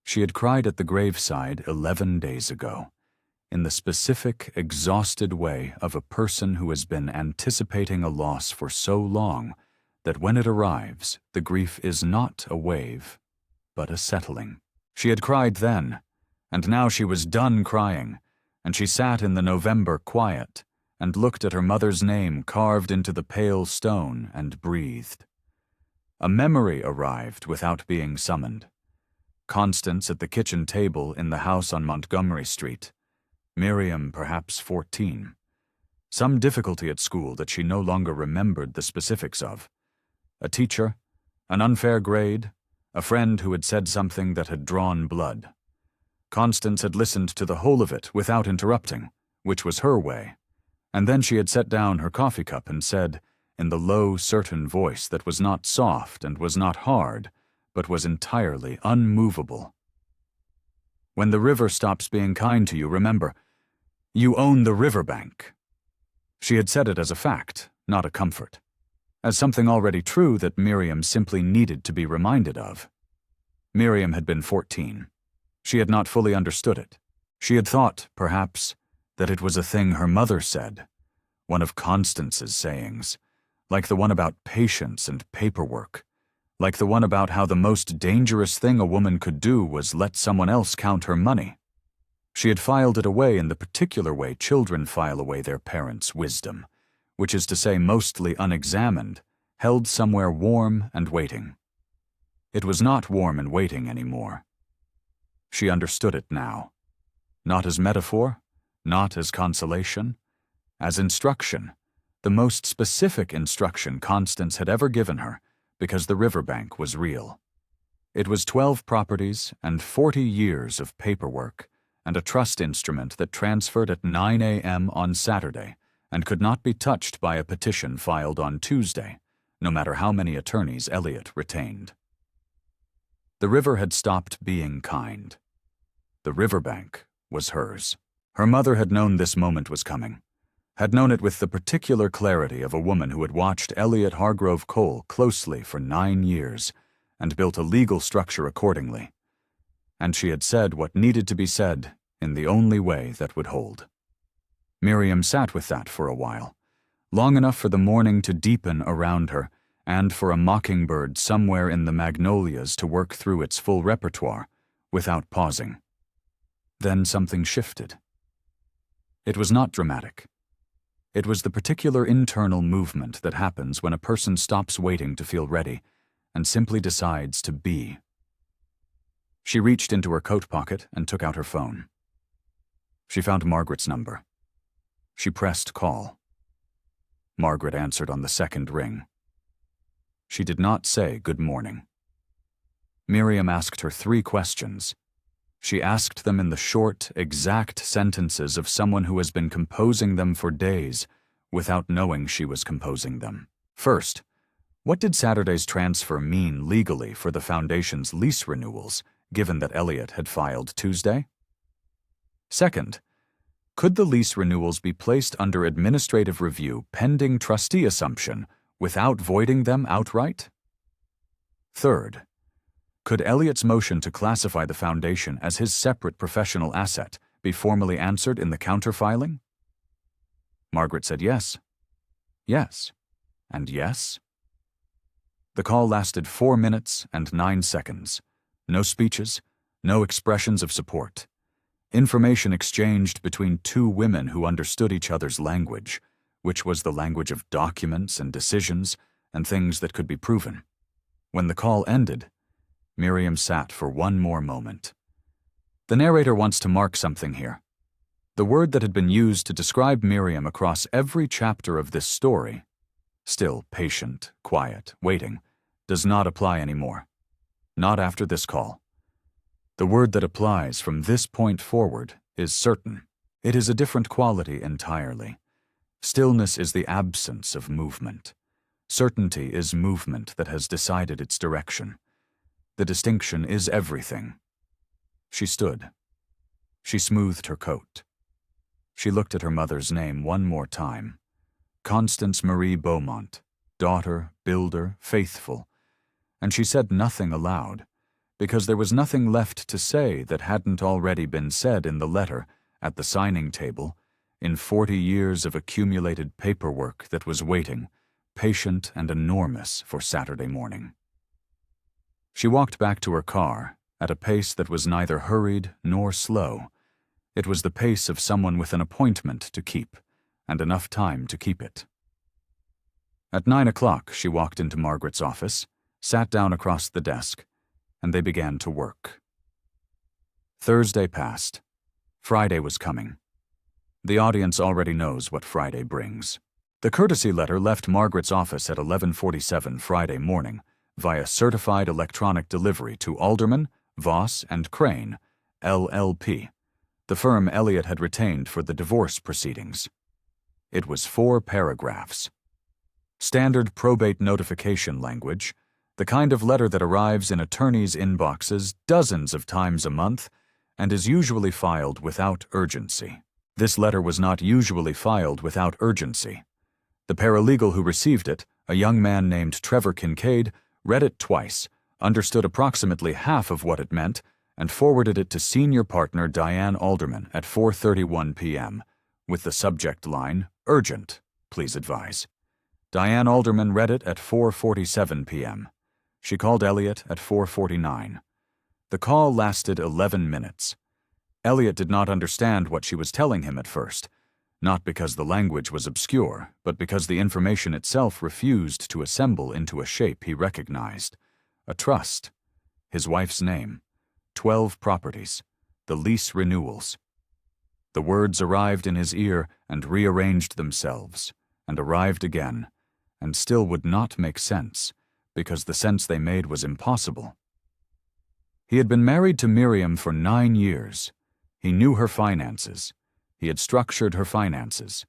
She had cried at the graveside 11 days ago, in the specific, exhausted way of a person who has been anticipating a loss for so long that when it arrives, the grief is not a wave, but a settling. She had cried then, and now she was done crying, and she sat in the November quiet and looked at her mother's name carved into the pale stone and breathed. A memory arrived without being summoned. Constance at the kitchen table in the house on Montgomery Street. Miriam, perhaps 14. Some difficulty at school that she no longer remembered the specifics of. A teacher, an unfair grade, a friend who had said something that had drawn blood. Constance had listened to the whole of it without interrupting, which was her way, and then she had set down her coffee cup and said, in the low, certain voice that was not soft and was not hard, but was entirely unmovable, "When the river stops being kind to you, remember, you own the riverbank." She had said it as a fact, not a comfort, as something already true that Miriam simply needed to be reminded of. Miriam had been 14. She had not fully understood it. She had thought, perhaps, that it was a thing her mother said, one of Constance's sayings, like the one about patience and paperwork, like the one about how the most dangerous thing a woman could do was let someone else count her money. She had filed it away in the particular way children file away their parents' wisdom, which is to say mostly unexamined, held somewhere warm and waiting. It was not warm and waiting anymore. She understood it now, not as metaphor, not as consolation, as instruction, the most specific instruction Constance had ever given her, because the riverbank was real. It was 12 properties and 40 years of paperwork, and a trust instrument that transferred at 9 a.m. on Saturday and could not be touched by a petition filed on Tuesday, no matter how many attorneys Elliot retained. The river had stopped being kind. The riverbank was hers. Her mother had known this moment was coming, had known it with the particular clarity of a woman who had watched Elliot Hargrove-Cole closely for 9 years and built a legal structure accordingly. And she had said what needed to be said in the only way that would hold. Miriam sat with that for a while, long enough for the morning to deepen around her and for a mockingbird somewhere in the magnolias to work through its full repertoire without pausing. Then something shifted. It was not dramatic. It was the particular internal movement that happens when a person stops waiting to feel ready and simply decides to be. She reached into her coat pocket and took out her phone. She found Margaret's number. She pressed call. Margaret answered on the second ring. She did not say good morning. Miriam asked her 3 questions. She asked them in the short, exact sentences of someone who has been composing them for days without knowing she was composing them. First, what did Saturday's transfer mean legally for the Foundation's lease renewals, given that Elliot had filed Tuesday? Second, could the lease renewals be placed under administrative review pending trustee assumption without voiding them outright? Third, could Elliot's motion to classify the Foundation as his separate professional asset be formally answered in the counterfiling? Margaret said yes, yes, and yes. The call lasted 4 minutes and 9 seconds. No speeches, no expressions of support. Information exchanged between 2 women who understood each other's language, which was the language of documents and decisions and things that could be proven. When the call ended, Miriam sat for one more moment. The narrator wants to mark something here. The word that had been used to describe Miriam across every chapter of this story, still patient, quiet, waiting, does not apply anymore. Not after this call. The word that applies from this point forward is certain. It is a different quality entirely. Stillness is the absence of movement. Certainty is movement that has decided its direction. The distinction is everything. She stood. She smoothed her coat. She looked at her mother's name one more time. Constance Marie Beaumont, daughter, builder, faithful. And she said nothing aloud, because there was nothing left to say that hadn't already been said in the letter, at the signing table, in 40 years of accumulated paperwork that was waiting, patient and enormous, for Saturday morning. She walked back to her car, at a pace that was neither hurried nor slow. It was the pace of someone with an appointment to keep, and enough time to keep it. At 9 o'clock, she walked into Margaret's office, sat down across the desk, and they began to work. Thursday passed. Friday was coming. The audience already knows what Friday brings. The courtesy letter left Margaret's office at 11:47 Friday morning via certified electronic delivery to Alderman, Voss and Crane, LLP, the firm Elliot had retained for the divorce proceedings. It was 4 paragraphs. Standard probate notification language, the kind of letter that arrives in attorneys' inboxes dozens of times a month and is usually filed without urgency. This letter was not usually filed without urgency. The paralegal who received it, a young man named Trevor Kincaid, read it twice, understood approximately half of what it meant, and forwarded it to senior partner Diane Alderman at 4:31 p.m., with the subject line, "Urgent, please advise." Diane Alderman read it at 4:47 p.m. She called Elliot at 4:49. The call lasted 11 minutes. Elliot did not understand what she was telling him at first, not because the language was obscure, but because the information itself refused to assemble into a shape he recognized. A trust, his wife's name, 12 properties, the lease renewals. The words arrived in his ear and rearranged themselves, and arrived again, and still would not make sense, because the sense they made was impossible. He had been married to Miriam for 9 years. He knew her finances. He had structured her finances.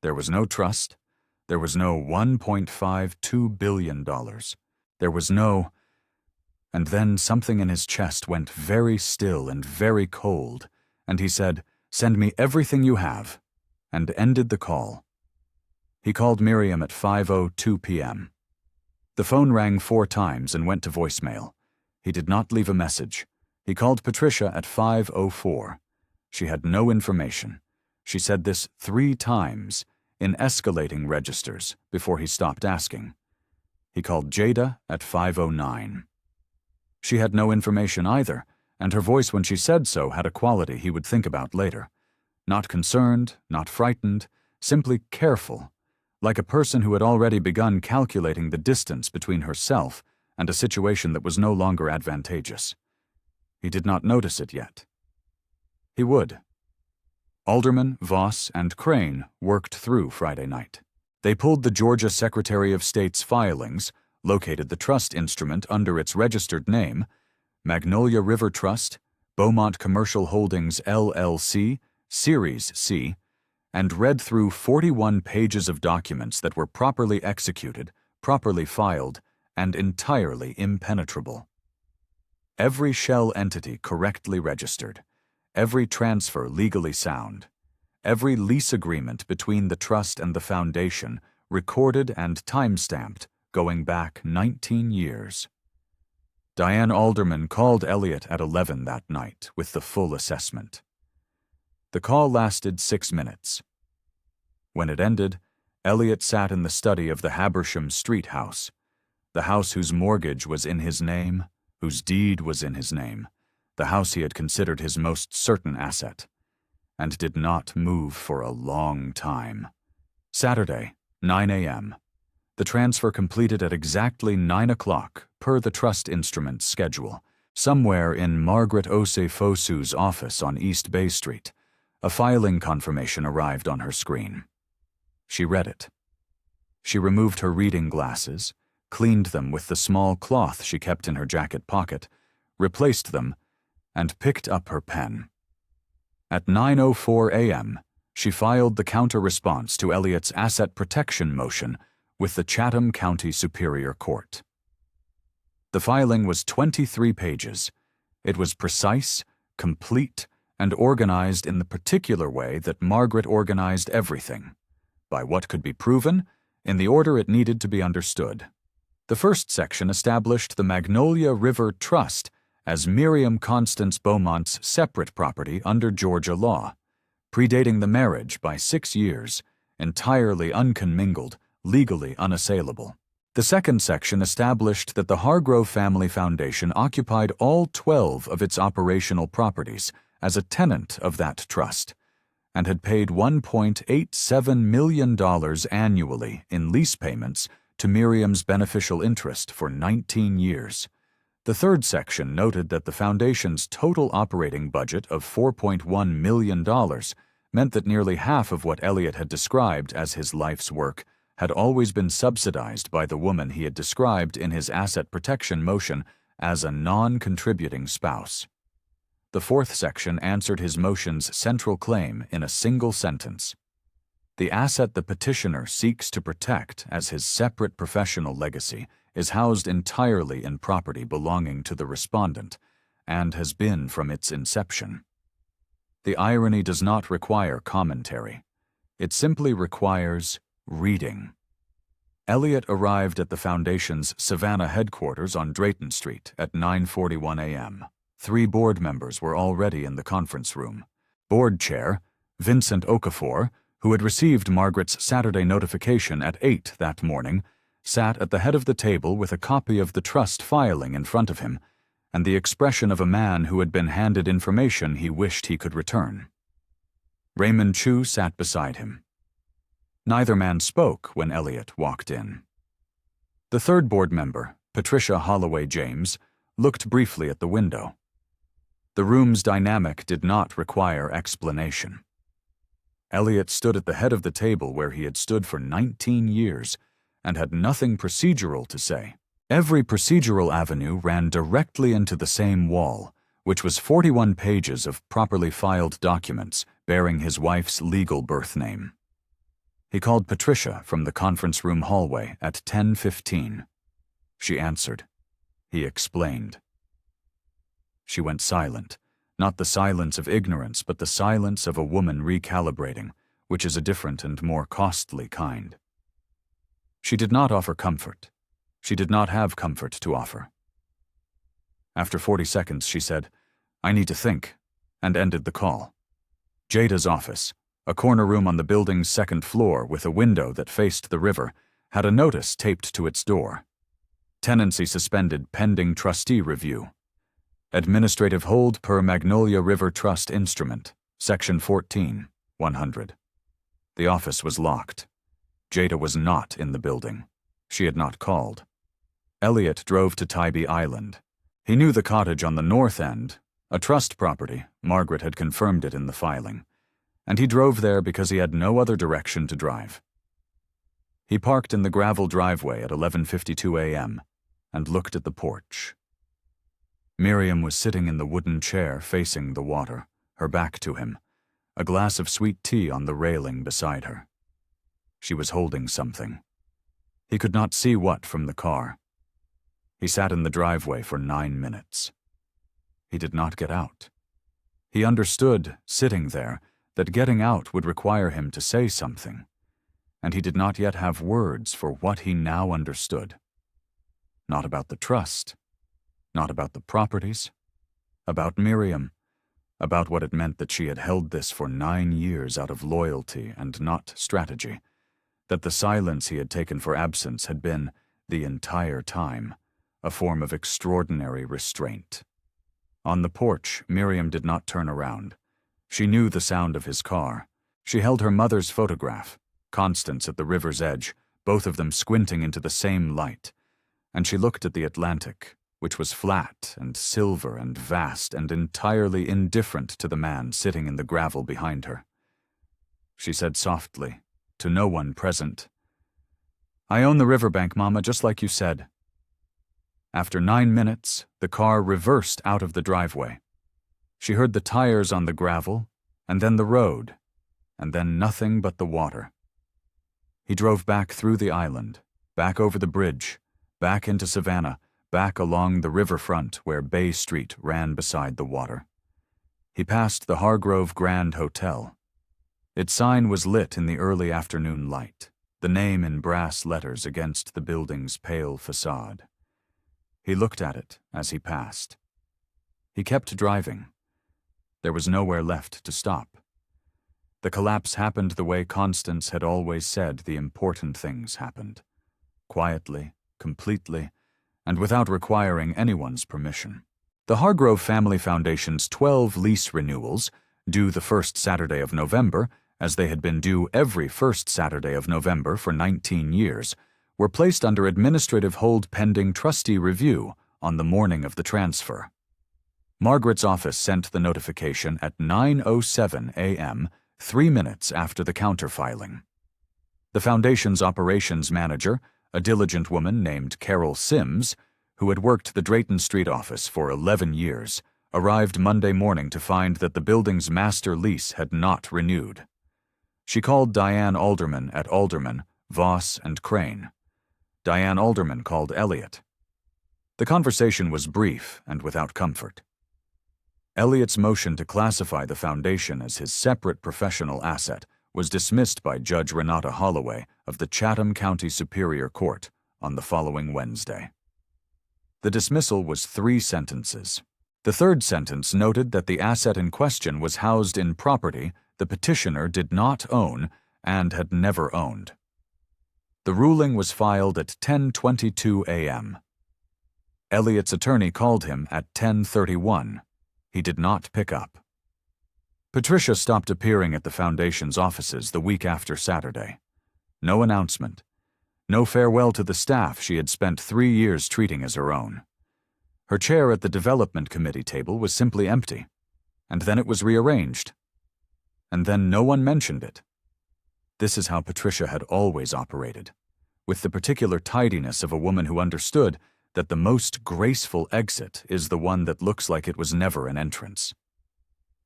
There was no trust. There was no $1.52 billion. There was no... And then something in his chest went very still and very cold, and he said, "Send me everything you have," and ended the call. He called Miriam at 5:02 p.m. The phone rang 4 times and went to voicemail. He did not leave a message. He called Patricia at 5:04. She had no information. She said this 3 times, in escalating registers, before he stopped asking. He called Jada at 5:09. She had no information either, and her voice when she said so had a quality he would think about later. Not concerned, not frightened, simply careful, like a person who had already begun calculating the distance between herself and a situation that was no longer advantageous. He did not notice it yet. He would. Alderman, Voss, and Crane worked through Friday night. They pulled the Georgia Secretary of State's filings, located the trust instrument under its registered name, Magnolia River Trust, Beaumont Commercial Holdings LLC, Series C, and read through 41 pages of documents that were properly executed, properly filed, and entirely impenetrable. Every shell entity correctly registered, every transfer legally sound, every lease agreement between the trust and the foundation recorded and time-stamped, going back 19 years. Diane Alderman called Elliot at 11 that night with the full assessment. The call lasted 6 minutes. When it ended, Elliot sat in the study of the Habersham Street house, the house whose mortgage was in his name, whose deed was in his name, the house he had considered his most certain asset, and did not move for a long time. Saturday, 9 a.m. The transfer completed at exactly 9 o'clock, per the trust instrument's schedule, somewhere in Margaret Ose Fosu's office on East Bay Street. A filing confirmation arrived on her screen. She read it. She removed her reading glasses, cleaned them with the small cloth she kept in her jacket pocket, replaced them, and picked up her pen. At 9:04 a.m., she filed the counter-response to Elliot's asset protection motion with the Chatham County Superior Court. The filing was 23 pages. It was precise, complete, and organized in the particular way that Margaret organized everything, by what could be proven, in the order it needed to be understood. The first section established the Magnolia River Trust as Miriam Constance Beaumont's separate property under Georgia law, predating the marriage by 6 years, entirely uncommingled, legally unassailable. The second section established that the Hargrove Family Foundation occupied all 12 of its operational properties as a tenant of that trust, and had paid $1.87 million annually in lease payments to Miriam's beneficial interest for 19 years. The third section noted that the Foundation's total operating budget of $4.1 million meant that nearly half of what Elliot had described as his life's work had always been subsidized by the woman he had described in his asset protection motion as a non-contributing spouse. The fourth section answered his motion's central claim in a single sentence. The asset the petitioner seeks to protect as his separate professional legacy is housed entirely in property belonging to the respondent, and has been from its inception. The irony does not require commentary. It simply requires reading. Elliot arrived at the Foundation's Savannah headquarters on Drayton Street at 9:41 a.m. 3 board members were already in the conference room. Board Chair, Vincent Okafor, who had received Margaret's Saturday notification at 8 that morning, sat at the head of the table with a copy of the trust filing in front of him, and the expression of a man who had been handed information he wished he could return. Raymond Chu sat beside him. Neither man spoke when Elliot walked in. The third board member, Patricia Holloway James, looked briefly at the window. The room's dynamic did not require explanation. Elliot stood at the head of the table where he had stood for 19 years and had nothing procedural to say. Every procedural avenue ran directly into the same wall, which was 41 pages of properly filed documents bearing his wife's legal birth name. He called Patricia from the conference room hallway at 10:15. She answered. He explained. She went silent, not the silence of ignorance, but the silence of a woman recalibrating, which is a different and more costly kind. She did not offer comfort. She did not have comfort to offer. After 40 seconds, she said, "I need to think," and ended the call. Jada's office, a corner room on the building's second floor with a window that faced the river, had a notice taped to its door. Tenancy suspended pending trustee review. Administrative hold per Magnolia River Trust Instrument, Section 14, 100. The office was locked. Jada was not in the building. She had not called. Elliot drove to Tybee Island. He knew the cottage on the north end, a trust property. Margaret had confirmed it in the filing, and he drove there because he had no other direction to drive. He parked in the gravel driveway at 11:52 a.m. and looked at the porch. Miriam was sitting in the wooden chair facing the water, her back to him, a glass of sweet tea on the railing beside her. She was holding something. He could not see what from the car. He sat in the driveway for 9 minutes. He did not get out. He understood, sitting there, that getting out would require him to say something, and he did not yet have words for what he now understood. Not about the trust, not about the properties, about Miriam, about what it meant that she had held this for 9 years out of loyalty and not strategy, that the silence he had taken for absence had been, the entire time, a form of extraordinary restraint. On the porch, Miriam did not turn around. She knew the sound of his car. She held her mother's photograph, Constance at the river's edge, both of them squinting into the same light, and she looked at the Atlantic, which was flat and silver and vast and entirely indifferent to the man sitting in the gravel behind her. She said softly, to no one present, "I own the riverbank, Mama, just like you said." After 9 minutes, the car reversed out of the driveway. She heard the tires on the gravel, and then the road, and then nothing but the water. He drove back through the island, back over the bridge, back into Savannah, back along the riverfront where Bay Street ran beside the water. He passed the Hargrove Grand Hotel. Its sign was lit in the early afternoon light, the name in brass letters against the building's pale facade. He looked at it as he passed. He kept driving. There was nowhere left to stop. The collapse happened the way Constance had always said the important things happened. Quietly, completely, and without requiring anyone's permission. The Hargrove Family Foundation's 12 lease renewals, due the first Saturday of November, as they had been due every first Saturday of November for 19 years, were placed under administrative hold pending trustee review on the morning of the transfer. Margaret's office sent the notification at 9:07 a.m., 3 minutes after the counterfiling. The Foundation's operations manager, a diligent woman named Carol Sims, who had worked the Drayton Street office for 11 years, arrived Monday morning to find that the building's master lease had not renewed. She called Diane Alderman at Alderman, Voss, and Crane. Diane Alderman called Elliot. The conversation was brief and without comfort. Elliot's motion to classify the Foundation as his separate professional asset was dismissed by Judge Renata Holloway of the Chatham County Superior Court on the following Wednesday. The dismissal was 3 sentences. The third sentence noted that the asset in question was housed in property the petitioner did not own and had never owned. The ruling was filed at 10:22 a.m. Elliot's attorney called him at 10:31. He did not pick up. Patricia stopped appearing at the Foundation's offices the week after Saturday. No announcement. No farewell to the staff she had spent 3 years treating as her own. Her chair at the Development Committee table was simply empty, and then it was rearranged. And then no one mentioned it. This is how Patricia had always operated, with the particular tidiness of a woman who understood that the most graceful exit is the one that looks like it was never an entrance.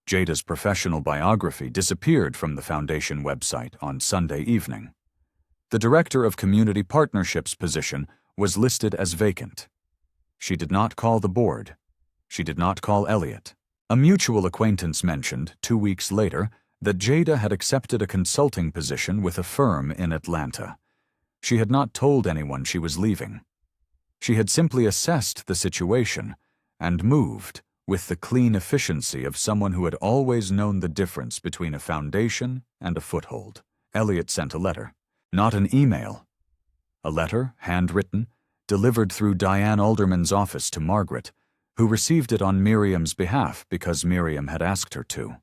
Jada's professional biography disappeared from the Foundation website on Sunday evening. The Director of Community Partnerships position was listed as vacant. She did not call the board. She did not call Elliot. A mutual acquaintance mentioned, 2 weeks later, that Jada had accepted a consulting position with a firm in Atlanta. She had not told anyone she was leaving. She had simply assessed the situation and moved with the clean efficiency of someone who had always known the difference between a foundation and a foothold. Elliot sent a letter, not an email. A letter, handwritten, delivered through Diane Alderman's office to Margaret, who received it on Miriam's behalf because Miriam had asked her to.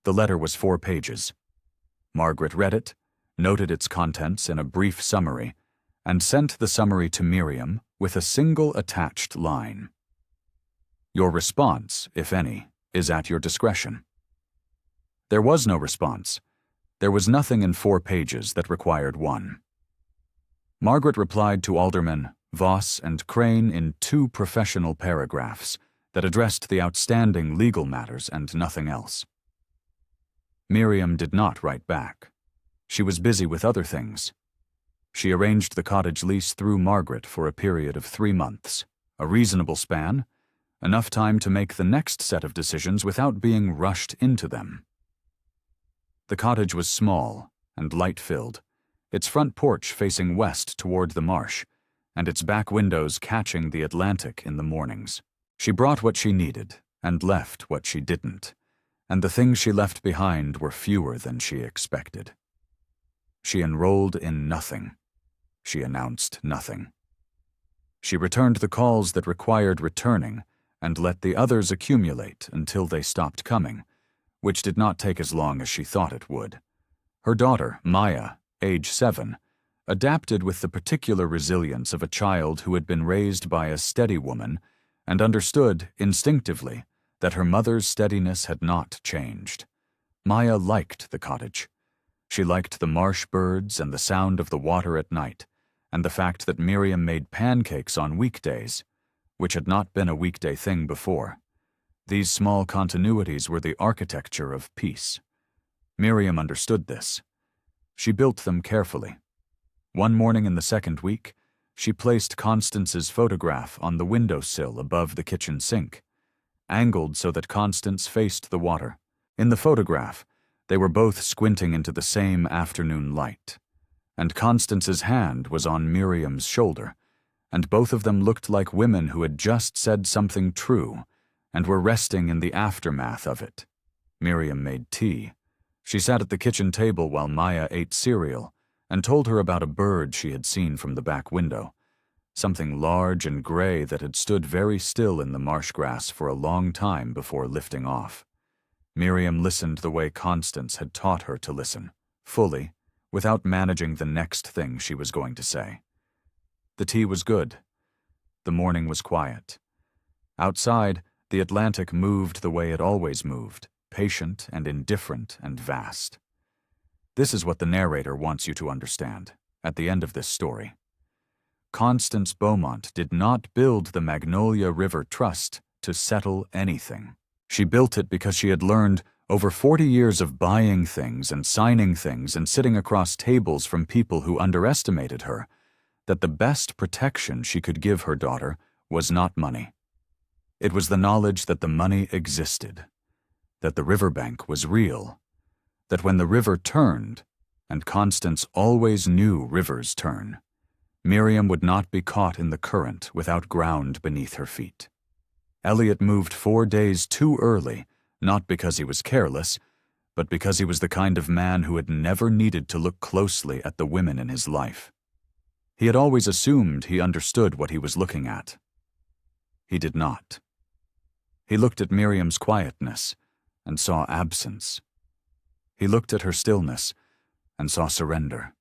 The letter was 4 pages. Margaret read it, noted its contents in a brief summary, and sent the summary to Miriam with a single attached line. Your response, if any, is at your discretion. There was no response. There was nothing in 4 pages that required one. Margaret replied to Aldermen Voss and Crane in 2 professional paragraphs that addressed the outstanding legal matters and nothing else. Miriam did not write back. She was busy with other things. She arranged the cottage lease through Margaret for a period of 3 months, a reasonable span, enough time to make the next set of decisions without being rushed into them. The cottage was small and light-filled, its front porch facing west toward the marsh, and its back windows catching the Atlantic in the mornings. She brought what she needed and left what she didn't, and the things she left behind were fewer than she expected. She enrolled in nothing. She announced nothing. She returned the calls that required returning and let the others accumulate until they stopped coming, which did not take as long as she thought it would. Her daughter, Maya, age 7, adapted with the particular resilience of a child who had been raised by a steady woman and understood, instinctively, that her mother's steadiness had not changed. Maya liked the cottage. She liked the marsh birds and the sound of the water at night, and the fact that Miriam made pancakes on weekdays, which had not been a weekday thing before. These small continuities were the architecture of peace. Miriam understood this. She built them carefully. One morning in the 2nd week, she placed Constance's photograph on the windowsill above the kitchen sink. angled so that Constance faced the water. In the photograph, they were both squinting into the same afternoon light, and Constance's hand was on Miriam's shoulder, and both of them looked like women who had just said something true and were resting in the aftermath of it. Miriam made tea. She sat at the kitchen table while Maya ate cereal and told her about a bird she had seen from the back window, something large and gray that had stood very still in the marsh grass for a long time before lifting off. Miriam listened the way Constance had taught her to listen, fully, without managing the next thing she was going to say. The tea was good. The morning was quiet. Outside, the Atlantic moved the way it always moved, patient and indifferent and vast. This is what the narrator wants you to understand at the end of this story. Constance Beaumont did not build the Magnolia River Trust to settle anything. She built it because she had learned, over 40 years of buying things and signing things and sitting across tables from people who underestimated her, that the best protection she could give her daughter was not money. It was the knowledge that the money existed, that the riverbank was real, that when the river turned, and Constance always knew rivers turn, Miriam would not be caught in the current without ground beneath her feet. Elliot moved 4 days too early, not because he was careless, but because he was the kind of man who had never needed to look closely at the women in his life. He had always assumed he understood what he was looking at. He did not. He looked at Miriam's quietness and saw absence. He looked at her stillness and saw surrender.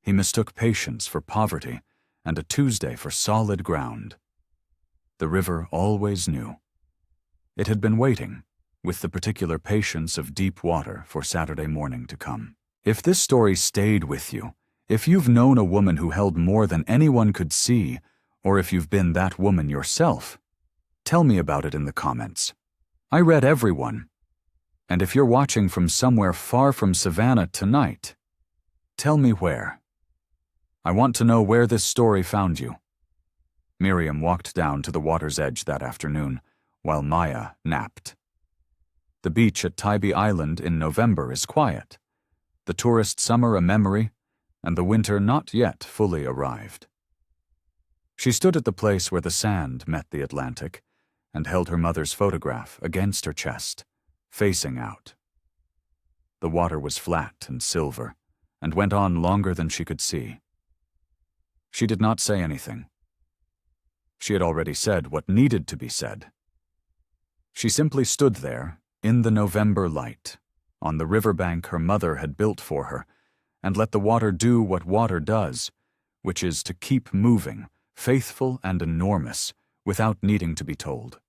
He mistook patience for poverty and a Tuesday for solid ground. The river always knew. It had been waiting, with the particular patience of deep water, for Saturday morning to come. If this story stayed with you, if you've known a woman who held more than anyone could see, or if you've been that woman yourself, tell me about it in the comments. I read everyone. And if you're watching from somewhere far from Savannah tonight, tell me where. I want to know where this story found you. Miriam walked down to the water's edge that afternoon, while Maya napped. The beach at Tybee Island in November is quiet, the tourist summer a memory, and the winter not yet fully arrived. She stood at the place where the sand met the Atlantic and held her mother's photograph against her chest, facing out. The water was flat and silver, and went on longer than she could see. She did not say anything. She had already said what needed to be said. She simply stood there, in the November light, on the riverbank her mother had built for her, and let the water do what water does, which is to keep moving, faithful and enormous, without needing to be told.